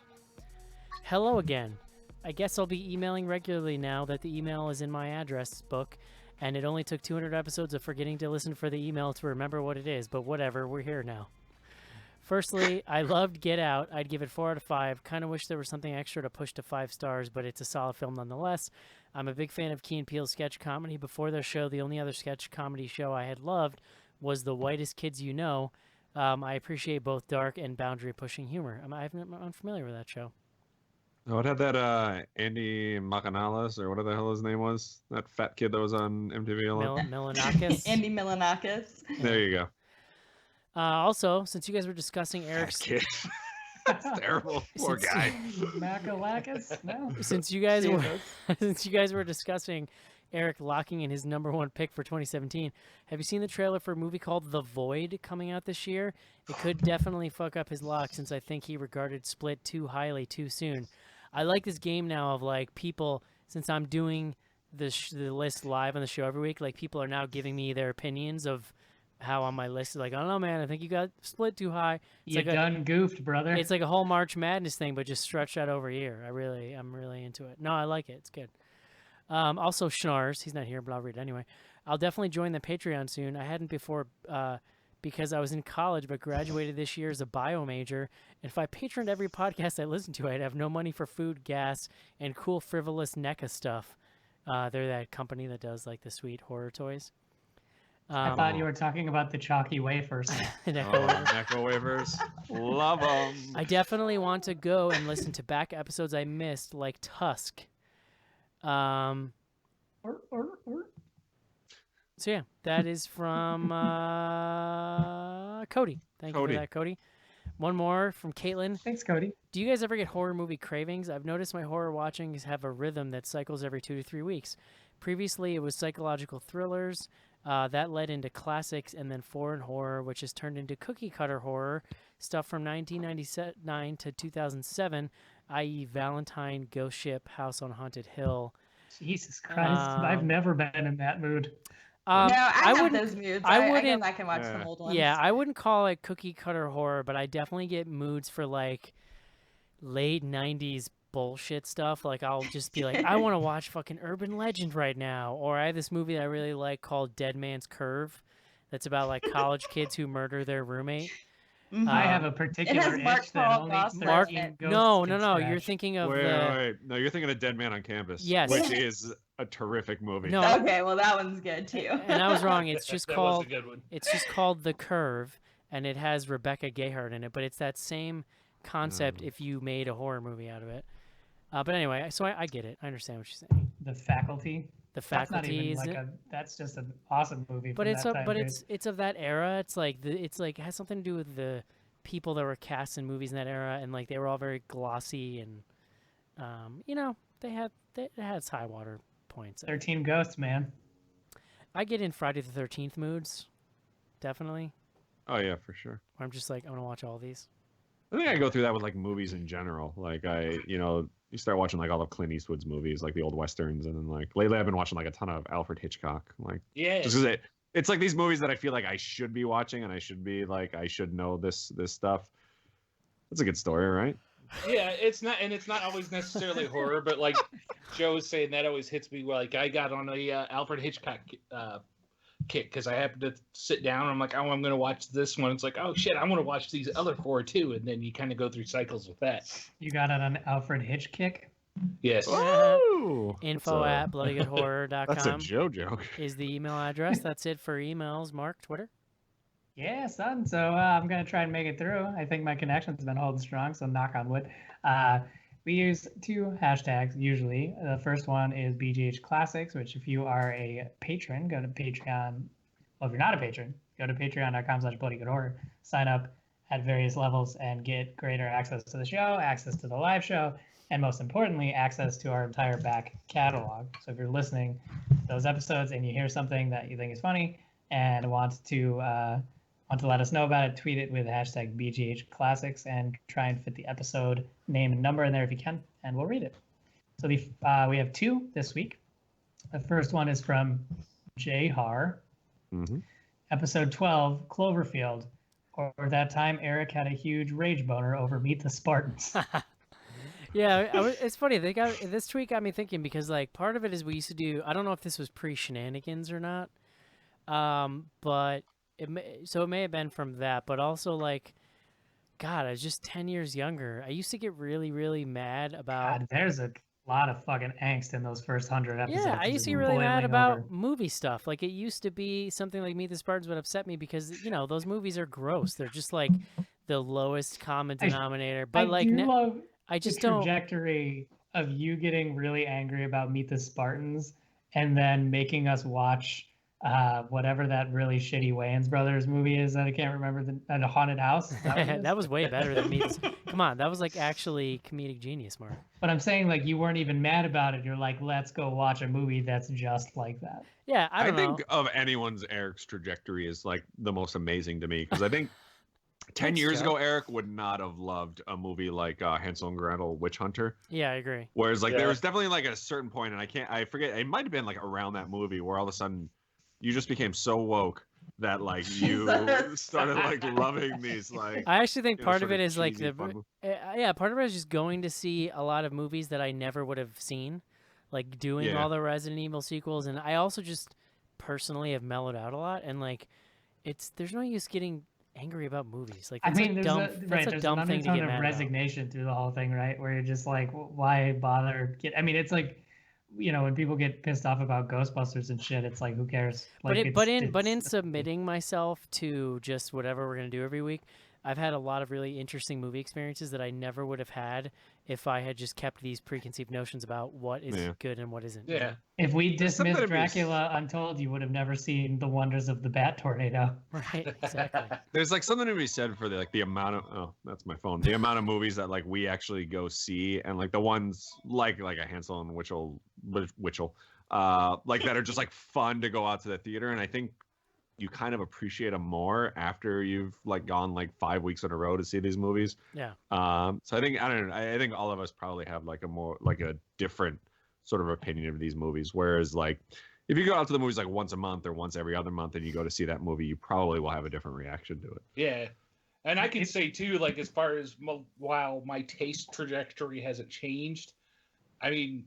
Hello again. I guess I'll be emailing regularly now that the email is in my address book, and it only took 200 episodes of forgetting to listen for the email to remember what it is, but whatever, we're here now. Firstly, I loved Get Out. I'd give it 4 out of 5. Kind of wish there was something extra to push to 5 stars, but it's a solid film nonetheless. I'm a big fan of Key and Peele's sketch comedy. Before their show, the only other sketch comedy show I had loved was The Whitest Kids You Know. I appreciate both dark and boundary-pushing humor. I'm unfamiliar with that show. Oh, it had that Andy Macanales, or whatever the hell his name was. That fat kid that was on MTV a lot. Milanakis. Andy Milanakis. There you go. Also, since you guys were discussing Eric's... Kid. That's terrible. Poor guy. Macalacus? No. Since you guys were discussing Eric locking in his #1 pick for 2017, have you seen the trailer for a movie called The Void coming out this year? It could definitely fuck up his lock since I think he regarded Split too highly too soon. I like this game now of like people, since I'm doing the list live on the show every week, like people are now giving me their opinions of how on my list is like, I don't know, man, I think you got Split too high. It's You done goofed, brother. It's like a whole March Madness thing, but just stretched out over a year. I'm really into it. No, I like it. It's good. Also, Schnars, he's not here, but I'll read it anyway. I'll definitely join the Patreon soon. I hadn't before because I was in college, but graduated this year as a bio major. And if I patroned every podcast I listened to, I'd have no money for food, gas, and cool, frivolous NECA stuff. They're that company that does like the sweet horror toys. I thought you were talking about the chalky wafers. Necco wafers. Love them. I definitely want to go and listen to back episodes I missed, like Tusk. So yeah, that is from Cody. Thank you for that, Cody. One more from Caitlin. Thanks, Cody. Do you guys ever get horror movie cravings? I've noticed my horror watchings have a rhythm that cycles every 2 to 3 weeks. Previously, it was psychological thrillers. That led into classics and then foreign horror, which has turned into cookie cutter horror, stuff from 1999 to 2007, i.e. Valentine, Ghost Ship, House on Haunted Hill. Jesus Christ, I've never been in that mood. No, I have wouldn't- those moods. I I go wouldn't- back and watch some old ones. Yeah, I wouldn't call it cookie cutter horror, but I definitely get moods for like late 90s bullshit stuff. Like I'll just be like, I want to watch fucking Urban Legend right now. Or I have this movie that I really like called Dead Man's Curve that's about like college kids who murder their roommate. I have a particular itch that only Mark. 13 ghosts No, can You're scratch. thinking of Wait. No, you're thinking of Dead Man on Campus. Yes. Which is a terrific movie. No. Okay, well that one's good too. And I was wrong. It's just That was a called. good one. It's just called The Curve, and it has Rebecca Gayheart in it. But it's that same concept if you made a horror movie out of it. But anyway, so I get it. I understand what you're saying. The Faculty. The That's not Faculty even is like it? that's just an awesome movie. But from it's that time period. it's of that era. It's like it has something to do with the people that were cast in movies in that era, and like they were all very glossy and it had its high water points. 13 Ghosts, man. I get in Friday the 13th moods, definitely. Oh yeah, for sure. Where I'm just like, I want to watch all these. I think I go through that with like movies in general. Like you start watching like all of Clint Eastwood's movies, like the old westerns, and then like lately I've been watching like a ton of Alfred Hitchcock. Like Yeah. just 'cause it's like these movies that I feel like I should be watching, and I should be like I should know this stuff. That's a good story, right? Yeah, it's not always necessarily horror, but like Joe was saying, that always hits me. Like I got on a Alfred Hitchcock kick because I happened to sit down and I'm like, oh, I'm going to watch this one. It's like, oh shit, I want to watch these other 4 too, and then you kind of go through cycles with that. You got it on Alfred Hitch kick? Yes. Woo! Info at bloodygoodhorror.com. That's a Joe joke. Is the email address. That's it for emails. Mark, Twitter. Yeah, son. So I'm going to try and make it through. I think my connection's been holding strong, so knock on wood. We use 2 hashtags usually. The first one is BGH Classics, which if you are a patron, go to Patreon. Well, if you're not a patron, go to patreon.com/bloodygoodhorror. Sign up at various levels and get greater access to the show, access to the live show, and most importantly, access to our entire back catalog. So if you're listening to those episodes and you hear something that you think is funny and want to let us know about it, tweet it with hashtag BGH Classics and try and fit the episode name and number in there if you can, and we'll read it. So we have 2 this week. The first one is from Jay Har. Mm-hmm. Episode 12, Cloverfield, or that time Eric had a huge rage boner over Meet the Spartans. Yeah, it's funny. This tweet got me thinking because like part of it is we used to do. I don't know if this was pre-shenanigans or not, but it may have been from that. But also like, God, I was just 10 years younger. I used to get really, really mad about. God, there's a lot of fucking angst in those first 100 episodes. Yeah, I used just to get really mad boiling about over. movie stuff. Like it used to be something like Meet the Spartans would upset me because those movies are gross. They're just like the lowest common denominator. But I like, do love I just the don't. trajectory of you getting really angry about Meet the Spartans and then making us watch whatever that really shitty Wayans Brothers movie is that I can't remember, the Haunted House. Is that what it is? That was way better than Meet. Come on, that was like actually comedic genius, Mark. But I'm saying like you weren't even mad about it. You're like, let's go watch a movie that's just like that. Yeah, I don't know. think of anyone's Eric's trajectory is like the most amazing to me because I think 10 years ago Eric would not have loved a movie like Hansel and Gretel Witch Hunter. Yeah, I agree. Whereas like there was definitely like a certain point, and I forget, it might have been like around that movie where all of a sudden you just became so woke that like you started like loving these like. I actually think part of sort it is like cheesy, fun part of it is just going to see a lot of movies that I never would have seen, like doing all the Resident Evil sequels, and I also just personally have mellowed out a lot, and like there's no use getting angry about movies. Like that's there's a dumb, there's that's a dumb an thing to undertone get of mad resignation through the whole thing, right? Where you're just like, why bother? It's like, when people get pissed off about Ghostbusters and shit, it's like, who cares? Like, but in submitting myself to just whatever we're gonna do every week, I've had a lot of really interesting movie experiences that I never would have had if I had just kept these preconceived notions about what is good and what isn't. Yeah. If we There's something dismissed to be s- Dracula Untold, you would have never seen the wonders of the bat tornado. Right, exactly. There's like something to be said for the amount of that's my phone. The amount of movies that like we actually go see, and like the ones like a Hansel and Witchell, like that are just like fun to go out to the theater. And I think you kind of appreciate them more after you've like gone like 5 weeks in a row to see these movies. Yeah. So I think all of us probably have like a different sort of opinion of these movies. Whereas like if you go out to the movies like once a month or once every other month and you go to see that movie, you probably will have a different reaction to it. Yeah. And I can say too, like as far as while my taste trajectory hasn't changed, I mean,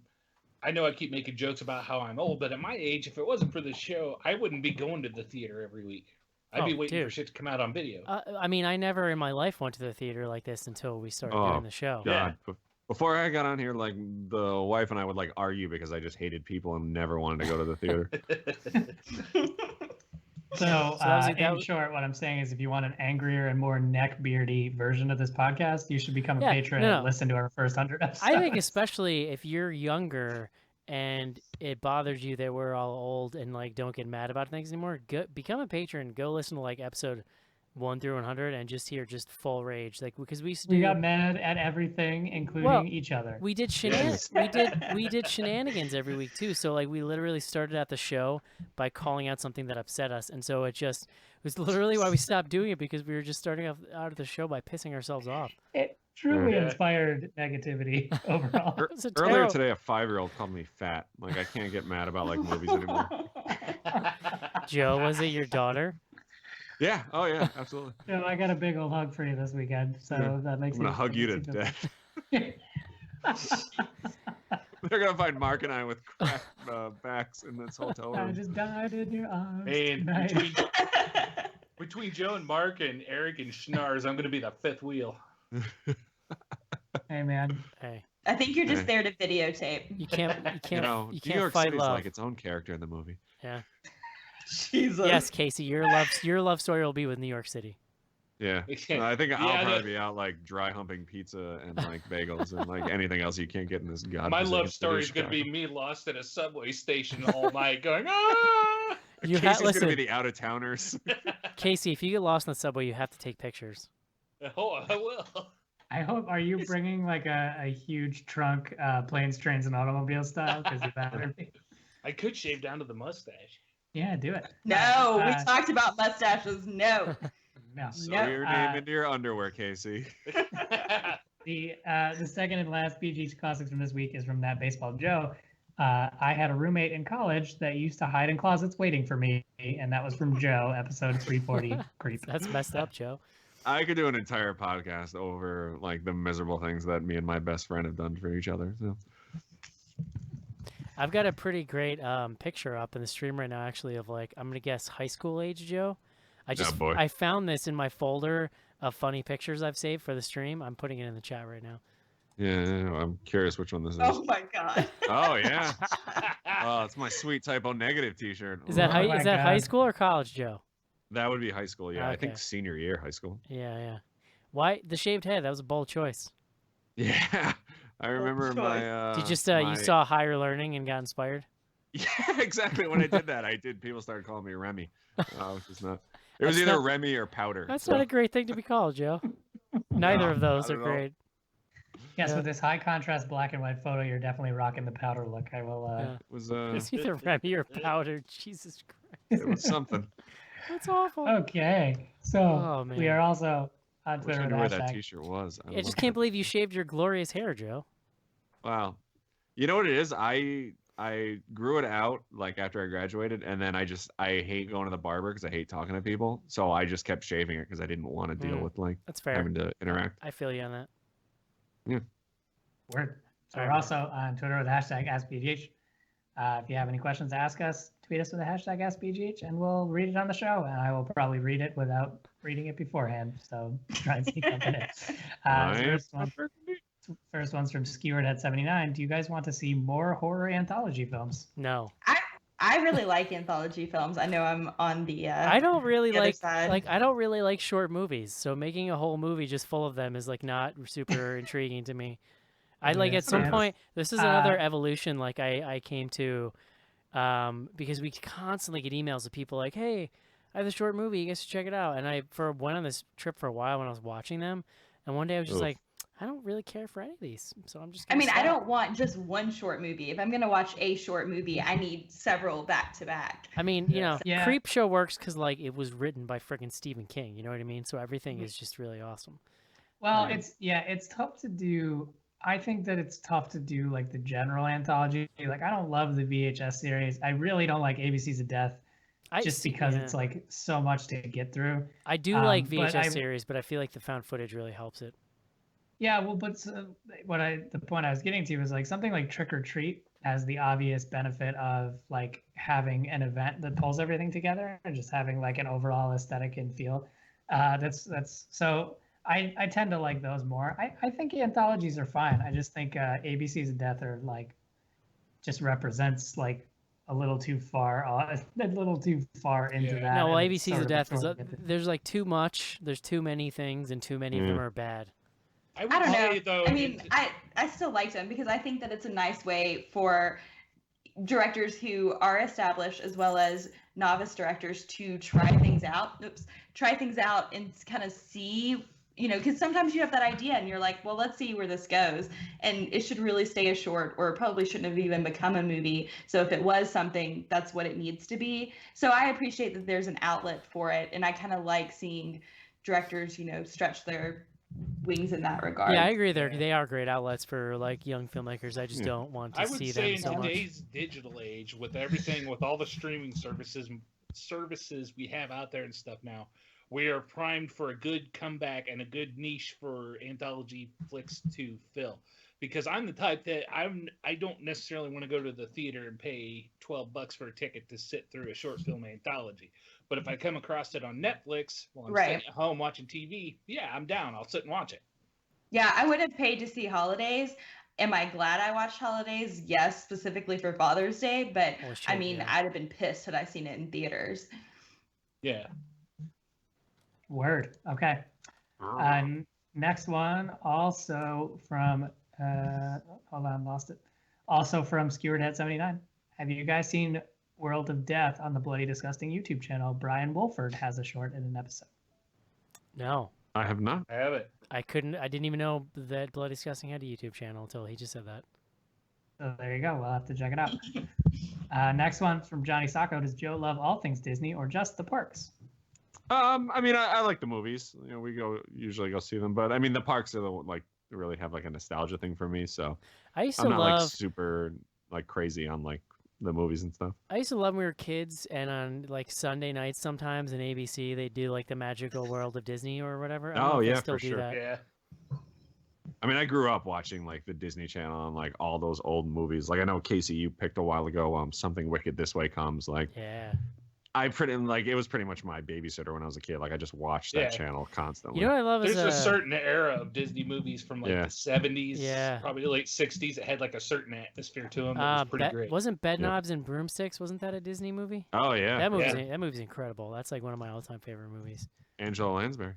I know I keep making jokes about how I'm old, but at my age, if it wasn't for this show, I wouldn't be going to the theater every week. I'd be waiting for shit to come out on video. I mean, I never in my life went to the theater like this until we started doing the show. God. Yeah. Before I got on here, like the wife and I would like argue because I just hated people and never wanted to go to the theater. So, in short, what I'm saying is if you want an angrier and more neckbeardy version of this podcast, you should become a patron and listen to our first 100 episodes. I think especially if you're younger and it bothers you that we're all old and like don't get mad about things anymore, become a patron. Go listen to like episode 1 through 100 and just hear just full rage, like because we got mad at everything, including each other. We did we did shenanigans every week too. So like we literally started out the show by calling out something that upset us, and so it was literally why we stopped doing it, because we were just starting out of the show by pissing ourselves off. It truly inspired negativity overall. Earlier today, a 5-year-old called me fat. Like I can't get mad about like movies anymore. Joe, was it your daughter? Yeah. Oh, yeah. Absolutely. So I got a big old hug for you this weekend. So that makes I'm gonna hug you to death. They're gonna find Mark and I with cracked backs in this hotel room. I just died in your arms. And between Joe and Mark and Eric and Schnars, I'm gonna be the fifth wheel. Hey, man. Hey. I think you're just there to videotape. You can't New York fight City's love. like its own character in the movie. Yeah. Jesus. Yes, Casey, your love story will be with New York City. Yeah. I think I'll probably be out like dry humping pizza and like bagels and like anything else you can't get in this god. My love story is going to be me lost at a subway station all night going, ah! Casey's going to be the out-of-towners. Casey, if you get lost in the subway, you have to take pictures. Oh, I will. I hope, are you bringing like a huge trunk, planes, trains, and automobiles style? Because you better be. I could shave down to the mustache. Yeah, do it. No, we talked about mustaches. No. No. Sew your name into your underwear, Casey. The second and last BGH Classics from this week is from That Baseball Joe. I had a roommate in college that used to hide in closets waiting for me, and that was from Joe, episode 340. Creep. That's messed up, Joe. I could do an entire podcast over like the miserable things that me and my best friend have done for each other. So. I've got a pretty great picture up in the stream right now, actually, of like, I'm gonna guess high school age Joe. I found this in my folder of funny pictures I've saved for the stream. I'm putting it in the chat right now. Yeah, I'm curious which one this is. Oh my god. Oh yeah. Oh, it's my sweet typo negative T-shirt. Is that high school or college, Joe? That would be high school. Yeah, Okay. I think senior year high school. Yeah. Why the shaved head? That was a bold choice. Yeah, I remember my. Did you just you saw higher learning and got inspired? Yeah, exactly. When I did that, people started calling me Remy. Which is not. It was either Remy or Powder. That's not a great thing to be callalled, Joe. Neither of those are great. Yes, with this high contrast black and white photo, you're definitely rocking the powder look. I will. It was It's either Remy or Powder. Jesus Christ. It was something. That's awful. Okay, so we are also on I wish Twitter I with knew the where that hashtag. T-shirt was. I just can't believe you shaved your glorious hair, Joe. Wow. You know what it is? I grew it out like after I graduated, and then I hate going to the barber because I hate talking to people. So I just kept shaving it because I didn't want to deal with like That's fair. having to interact. I feel you on that. Yeah. Word. So we're also on Twitter with the hashtag AskBGH. If you have any questions to ask us, tweet us with the hashtag AskBGH, and we'll read it on the show. And I will probably read it without reading it beforehand. So try and sneak up in it. First one's from Skewered at 79. Do you guys want to see more horror anthology films? No. I I really like anthology films. I know I'm on the I don't really the other like side. I don't really like short movies. So making a whole movie just full of them is like not super intriguing to me. I like Yeah, at some yeah. point this is another evolution like I came to because we constantly get emails of people like, "Hey, I have a short movie. You guys should check it out." And I went on this trip for a while when I was watching them, and one day I was just like, I don't really care for any of these, so I'm just I gonna mean, I stop. don't want just one short movie. If I'm gonna watch a short movie, I need several back to back. I mean, you know, Yeah. Creep Show works because like it was written by friggin' Stephen King. You know what I mean? So everything is just really awesome. Well, it's tough to do. I think that it's tough to do like the general anthology. Like I don't love the VHS series. I really don't like ABCs of Death, because it's like so much to get through. I do like but VHS series, but I feel like the found footage really helps it. Yeah, well, but the point I was getting to was like something like Trick or Treat has the obvious benefit of like having an event that pulls everything together and just having like an overall aesthetic and feel. That's so I tend to like those more. I think anthologies are fine. I just think ABCs of Death are like just represents like a little too far into that. No, well, and it's ABCs sort of Death is sort of there's like too much. There's too many things, and too many of them are bad. I don't know. say, though, I mean, I still like them because I think that it's a nice way for directors who are established as well as novice directors to try things out. Try things out and kind of see, you know, because sometimes you have that idea and you're like, well, let's see where this goes. And it should really stay a short, or it probably shouldn't have even become a movie. So if it was something, that's what it needs to be. So I appreciate that there's an outlet for it. And I kind of like seeing directors, you know, stretch their wings in that regard. Yeah, I agree. They are great outlets for like young filmmakers. I just don't want to I would see say them so in much. today's digital age, with everything, with all the streaming services we have out there and stuff now, we are primed for a good comeback and a good niche for anthology flicks to fill. Because I'm the type that I don't necessarily want to go to the theater and pay $12 for a ticket to sit through a short film anthology. But if I come across it on Netflix while I'm sitting at home watching TV, yeah, I'm down. I'll sit and watch it. Yeah, I would have paid to see Holidays. Am I glad I watched Holidays? Yes, specifically for Father's Day. But I mean, I'd have been pissed had I seen it in theaters. Yeah. Word. Okay. Next one, also from hold on, lost it. Also from Skeweredhead79. Have you guys seen World of Death on the Bloody Disgusting YouTube channel? Brian Wolford has a short in an episode. No, I have not. I have it. I didn't even know that Bloody Disgusting had a YouTube channel until he just said that. So there you go. We'll have to check it out. Next one from Johnny Sacco. Does Joe love all things Disney or just the parks? I mean, I like the movies. You know, we usually go see them, but I mean, the parks are the like really have like a nostalgia thing for me. So I used I'm to not love like super like crazy on like the movies and stuff. I used to love when we were kids, and on like Sunday nights sometimes in ABC they do like the Magical World of Disney or whatever. I don't know if they still for do sure. that. Yeah. I mean, I grew up watching like the Disney Channel and like all those old movies. Like I know Casey, you picked a while ago. Something Wicked This Way Comes. Like Yeah. it was pretty much my babysitter when I was a kid. Like I just watched that channel constantly. You know what I love There's is a certain era of Disney movies from like the 70s, Yeah. probably the late 60s that had like a certain atmosphere to them that was pretty great. Wasn't Bedknobs and Broomsticks? Wasn't that a Disney movie? Oh yeah, that movie's incredible. That's like one of my all-time favorite movies. Angela Lansbury.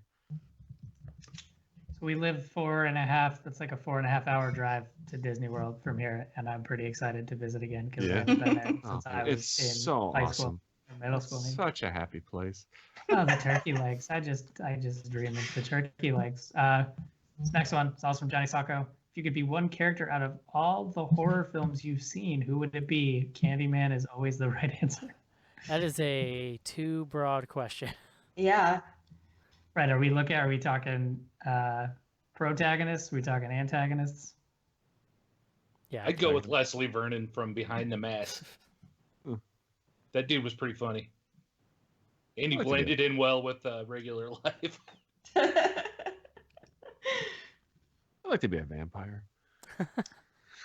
So we live 4.5. That's like a 4.5-hour drive to Disney World from here, and I'm pretty excited to visit again because I haven't been there since I was It's in so high awesome. school, or middle school. Maybe. Such a happy place. Oh, the turkey legs! I just dream of the turkey legs. This next one is also from Johnny Sacco. If you could be one character out of all the horror films you've seen, who would it be? Candyman is always the right answer. That is a too broad question. Yeah. Right? Are we talking protagonists? Are we talking antagonists? Yeah, I'd go with Leslie Vernon from Behind the Mask. That dude was pretty funny. And he blended in well with regular life. I like to be a vampire.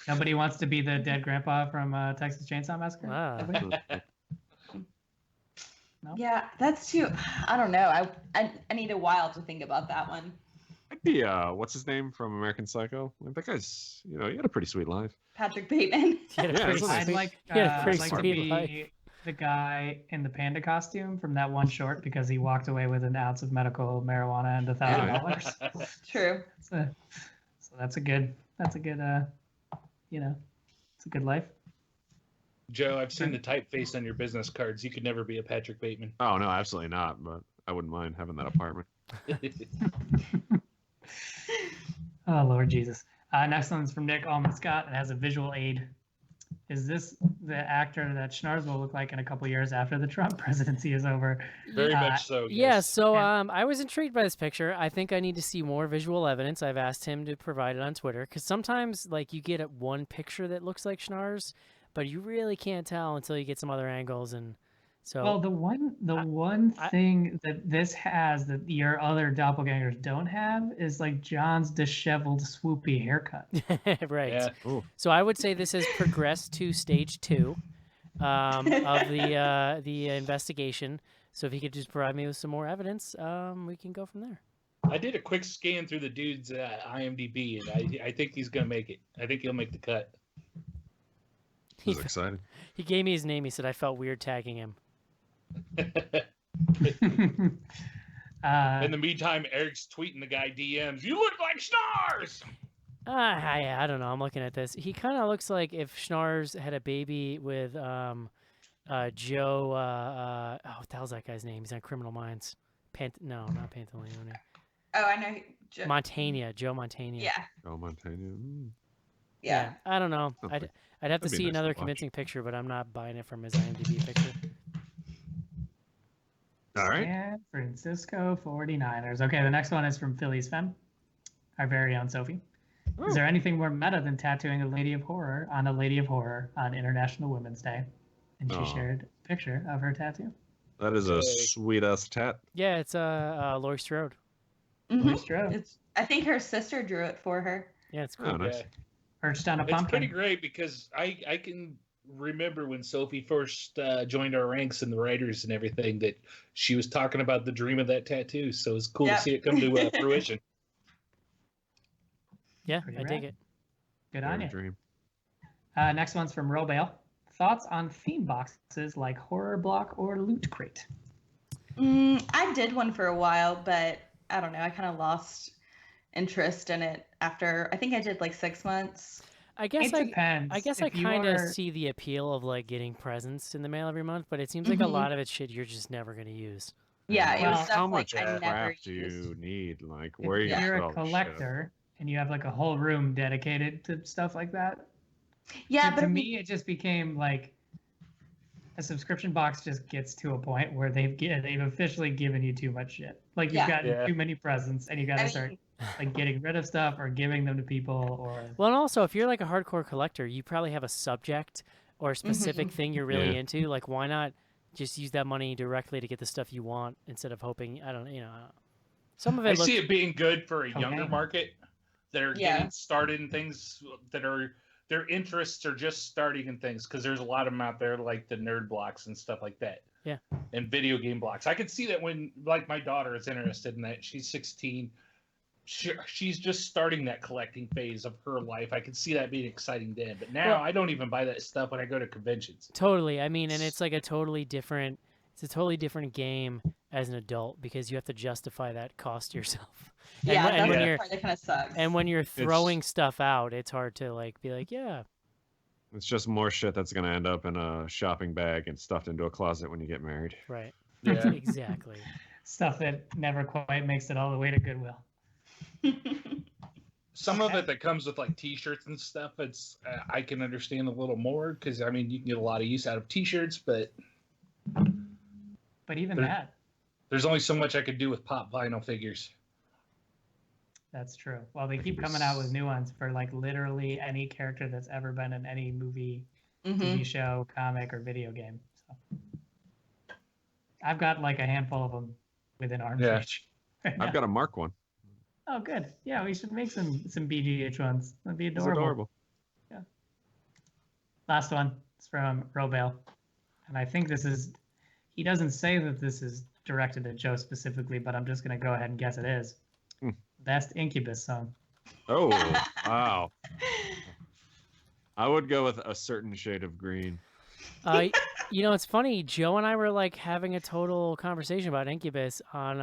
Nobody wants to be the dead grandpa from Texas Chainsaw Massacre? Ah. No? Yeah, that's too. I don't know. I need a while to think about that one. I'd be what's his name from American Psycho? Like that guy's, you know, he had a pretty sweet life. Patrick Bateman. He had a pretty that's sweet, nice. he had a pretty I'd like to sweet life. be the guy in the panda costume from that one short because he walked away with an ounce of medical marijuana and $1,000. True. So that's a good, it's a good life. Joe, I've seen the typeface on your business cards. You could never be a Patrick Bateman. Oh no, absolutely not. But I wouldn't mind having that apartment. Oh, Lord Jesus. Next one's from Nick Allman Scott. It has a visual aid. Is this the actor that Schnars will look like in a couple years after the Trump presidency is over? Very much so. Yeah, Yes. so I was intrigued by this picture. I think I need to see more visual evidence. I've asked him to provide it on Twitter because sometimes like you get one picture that looks like Schnars, but you really can't tell until you get some other angles. And so, well, the one thing that this has that your other doppelgangers don't have is like John's disheveled, swoopy haircut. right. Yeah. So I would say this has progressed to stage 2 of the investigation. So if he could just provide me with some more evidence, we can go from there. I did a quick scan through the dude's IMDb, and I think he's going to make it. I think he'll make the cut. This is exciting. He gave me his name. He said I felt weird tagging him. In the meantime, Eric's tweeting the guy DMs. You look like Schnars. I don't know. I'm looking at this. He kind of looks like if Schnars had a baby with Joe. What the hell's that guy's name? He's on Criminal Minds. No, not Pantaleone. Oh, I know. Montana. Joe Montana. Yeah. Oh, Montana. Yeah. I don't know. Okay. I'd have to That'd be see nice to another watch. convincing picture, but I'm not buying it from his IMDb picture. All right. San Francisco 49ers. Okay, the next one is from Philly's Femme, our very own Sophie. Is there anything more meta than tattooing a lady of horror on a lady of horror on International Women's Day? And she shared a picture of her tattoo. That is a sweet ass tat. Yeah, it's Laurie Strode. Laurie Strode. I think her sister drew it for her. Yeah, it's cool. Oh, nice. Yeah. Perched on a It's pumpkin. pretty great because I can remember when Sophie first joined our ranks in the writers and everything that she was talking about the dream of that tattoo. So it's cool to see it come to fruition. Yeah, Pretty I dig rad. it. Good on you. Dream. Next one's from Robale. Thoughts on theme boxes like Horror Block or Loot Crate? I did one for a while, but I don't know. I kind of lost interest in it after, I think I did like 6 months. I guess It depends. I guess I If you kind of are- see the appeal of like getting presents in the mail every month, but it seems like a lot of it's shit you're just never going to use. Yeah, it Well, was How stuff much like I never crap do used. you need? Like, where are you If gonna you're put all a this shit? collector and you have like a whole room dedicated to stuff like that, Yeah, to but me it just became like a subscription box just gets to a point where they've officially given you too much shit. Like you've gotten too many presents and you got to start like getting rid of stuff or giving them to people or. Well, and also if you're like a hardcore collector, you probably have a subject or a specific thing you're really into. Like, why not just use that money directly to get the stuff you want instead of hoping? I don't know. Some of it. I see it being good for a younger Okay. market that are getting started in things that are their interests are just starting in things because there's a lot of them out there like the nerd blocks and stuff like that. Yeah. And video game blocks. I could see that when like my daughter is interested in that. She's 16. She's just starting that collecting phase of her life. I could see that being exciting then. But now I don't even buy that stuff when I go to conventions. Totally. I mean, and it's like a totally different game as an adult because you have to justify that cost to yourself. yeah, and when that's you're the part that kind of sucks. and when you're throwing stuff out, it's hard to like be like, yeah. It's just more shit that's gonna end up in a shopping bag and stuffed into a closet when you get married. Right. Yeah. Exactly. Stuff that never quite makes it all the way to Goodwill. Some of it that comes with like T-shirts and stuff, it's I can understand a little more because I mean you can get a lot of use out of T-shirts, but But even There- that, there's only so much I could do with pop vinyl figures. that's true. Well, they keep coming out with new ones for like literally any character that's ever been in any movie, TV show, comic, or video game. So I've got like a handful of them within arm's Yeah. reach. right now. I've got a Mark one. Oh, good. Yeah, we should make some BGH ones. That'd be It's adorable. adorable. Last one is from Robale, and I think this is. He doesn't say that this is directed at Joe specifically, but I'm just gonna go ahead and guess it is. Best Incubus song. Oh, wow. I would go with A Certain Shade of Green. You know, it's funny. Joe and I were like having a total conversation about Incubus on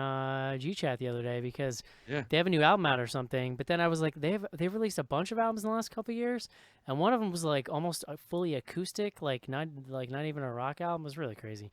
GChat the other day because they have a new album out or something. But then I was like, they've released a bunch of albums in the last couple of years, and one of them was like almost fully acoustic, like not even a rock album. It was really crazy.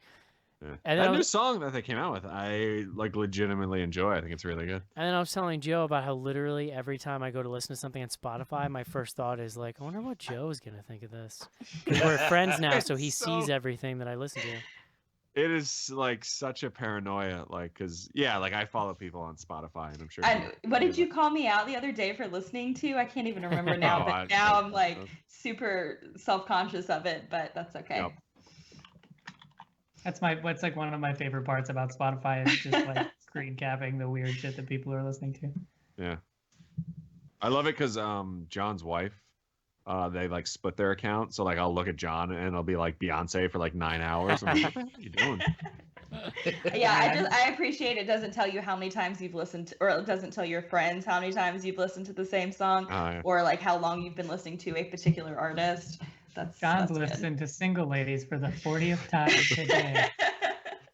Yeah. And that new song that they came out with, I like legitimately enjoy. I think it's really good. And then I was telling Joe about how literally every time I go to listen to something on Spotify, my first thought is like, I wonder what Joe's gonna think of this. Because we're friends now, so he sees everything that I listen to. It is like such a paranoia, like, because like I follow people on Spotify, and I'm sure. And what did you call me out the other day for listening to? I can't even remember now, but now I'm like super self-conscious of it, but that's okay. Yep. That's like one of my favorite parts about Spotify is just like screen capping the weird shit that people are listening to. Yeah, I love it because John's wife, they like split their account, so like I'll look at John and it'll be like Beyonce for like 9 hours. I'm like, what are you doing? Yeah, I appreciate it doesn't tell you how many times you've listened to, or it doesn't tell your friends how many times you've listened to the same song, or like how long you've been listening to a particular artist. John's listened to Single Ladies for the 40th time today.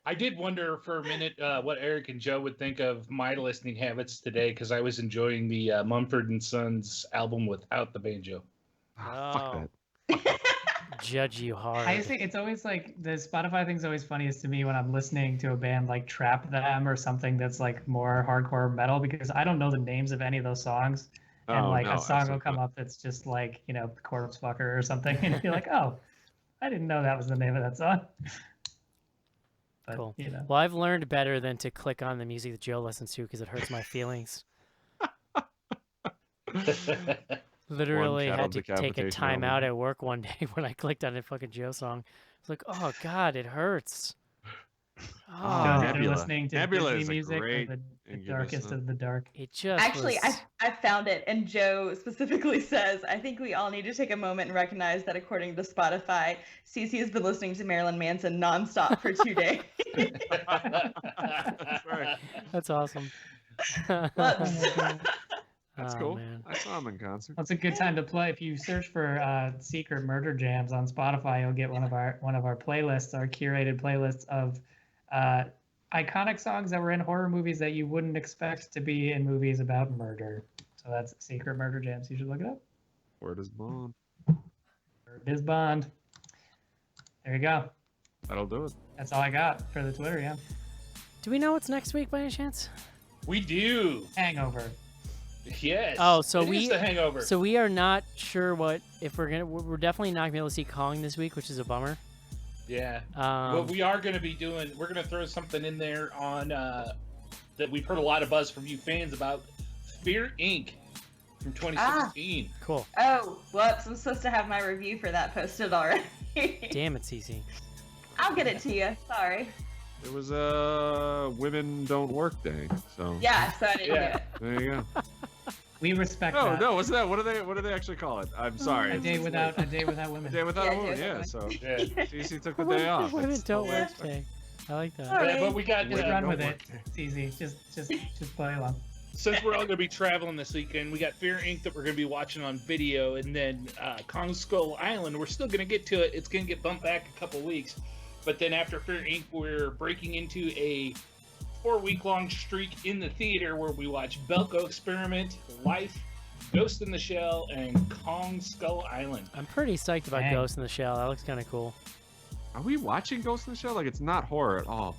I did wonder for a minute what Eric and Joe would think of my listening habits today because I was enjoying the Mumford & Sons album without the banjo. Fuck that. Judge you hard. I think it's always like the Spotify thing's always funniest to me when I'm listening to a band like Trap Them or something that's like more hardcore metal because I don't know the names of any of those songs. And a song will come up that's just like, Corpse Fucker or something. And you're like, oh, I didn't know that was the name of that song. But, cool. Well, I've learned better than to click on the music that Joe listens to because it hurts my feelings. Literally had to take a time out at work one day when I clicked on a fucking Joe song. It's like, oh, God, it hurts. Oh, Nebula. Listening to Nebula Disney music, the darkest of the dark. It just actually, I found it, and Joe specifically says, I think we all need to take a moment and recognize that according to Spotify, Cece has been listening to Marilyn Manson nonstop for 2 days. That's right. That's awesome. That's cool. Man. I saw him in concert. That's a good time to play. If you search for secret murder jams on Spotify, you'll get one of our playlists, our curated playlists of iconic songs that were in horror movies that you wouldn't expect to be in movies about murder. So that's secret murder jams. You should look it up. Word is bond. Word is bond. There you go. That'll do it. That's all I got for the Twitter. Yeah. Do we know what's next week by any chance? We do. Hangover. Yes. Oh, so it is the Hangover. So we are not sure if we're gonna. We're definitely not gonna be able to see Kong this week, which is a bummer. Yeah. What we are going to be doing, we're going to throw something in there on that we've heard a lot of buzz from you fans about Fear Inc. from 2016. Cool. Oh, whoops! I'm supposed to have my review for that posted already. Damn it, Cece. I'll get it to you. Sorry. It was Women Don't Work Day, so. Yeah, so I didn't do it. There you go. We respect that. that. No, what's that? What do they actually call it? I'm sorry. A day without women. A day without a woman. Yeah. So Cece took the day off. Women don't work day. I like that. Yeah, but we got just run with it. It's easy. Just play along. Since we're all going to be traveling this weekend, we got Fear Inc. that we're going to be watching on video, and then Kong Skull Island. We're still going to get to it. It's going to get bumped back a couple weeks, but then after Fear Inc., we're breaking into a 4-week-long streak in the theater where we watch Belko Experiment, Life, Ghost in the Shell, and Kong Skull Island. I'm pretty psyched about Ghost in the Shell. That looks kind of cool. Are we watching Ghost in the Shell? Like, it's not horror at all.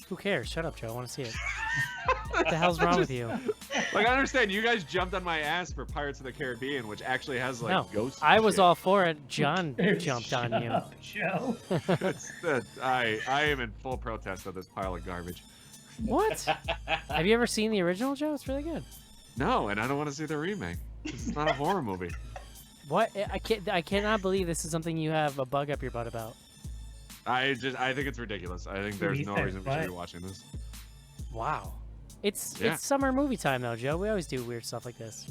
Who cares? Shut up, Joe. I want to see it. What the hell's wrong with you? Like, I understand you guys jumped on my ass for Pirates of the Caribbean, which actually has, like, ghosts. I was all for it. John jumped on you. Joe. I am in full protest of this pile of garbage. What? Have you ever seen the original, Joe? It's really good. No, and I don't want to see the remake. It's not a horror movie. What? I cannot believe this is something you have a bug up your butt about. I think it's ridiculous. I think there's no reason we should be watching this. Wow. It's summer movie time though, Joe. We always do weird stuff like this.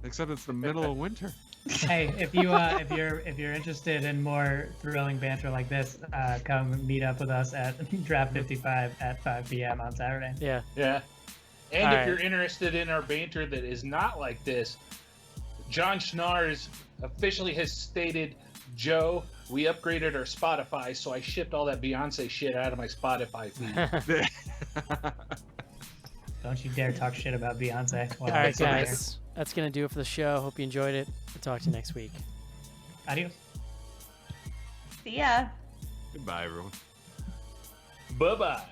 Except it's the middle of winter. Hey, if you're interested in more thrilling banter like this, come meet up with us at Draft 55 at 5 p.m. on Saturday. Yeah. Yeah. And if you're interested in our banter that is not like this, John Schnars officially has stated Joe, we upgraded our Spotify, so I shipped all that Beyonce shit out of my Spotify feed. Don't you dare talk shit about Beyonce. All right, guys. That's going to do it for the show. Hope you enjoyed it. We'll talk to you next week. Adios. See ya. Goodbye, everyone. Bye-bye.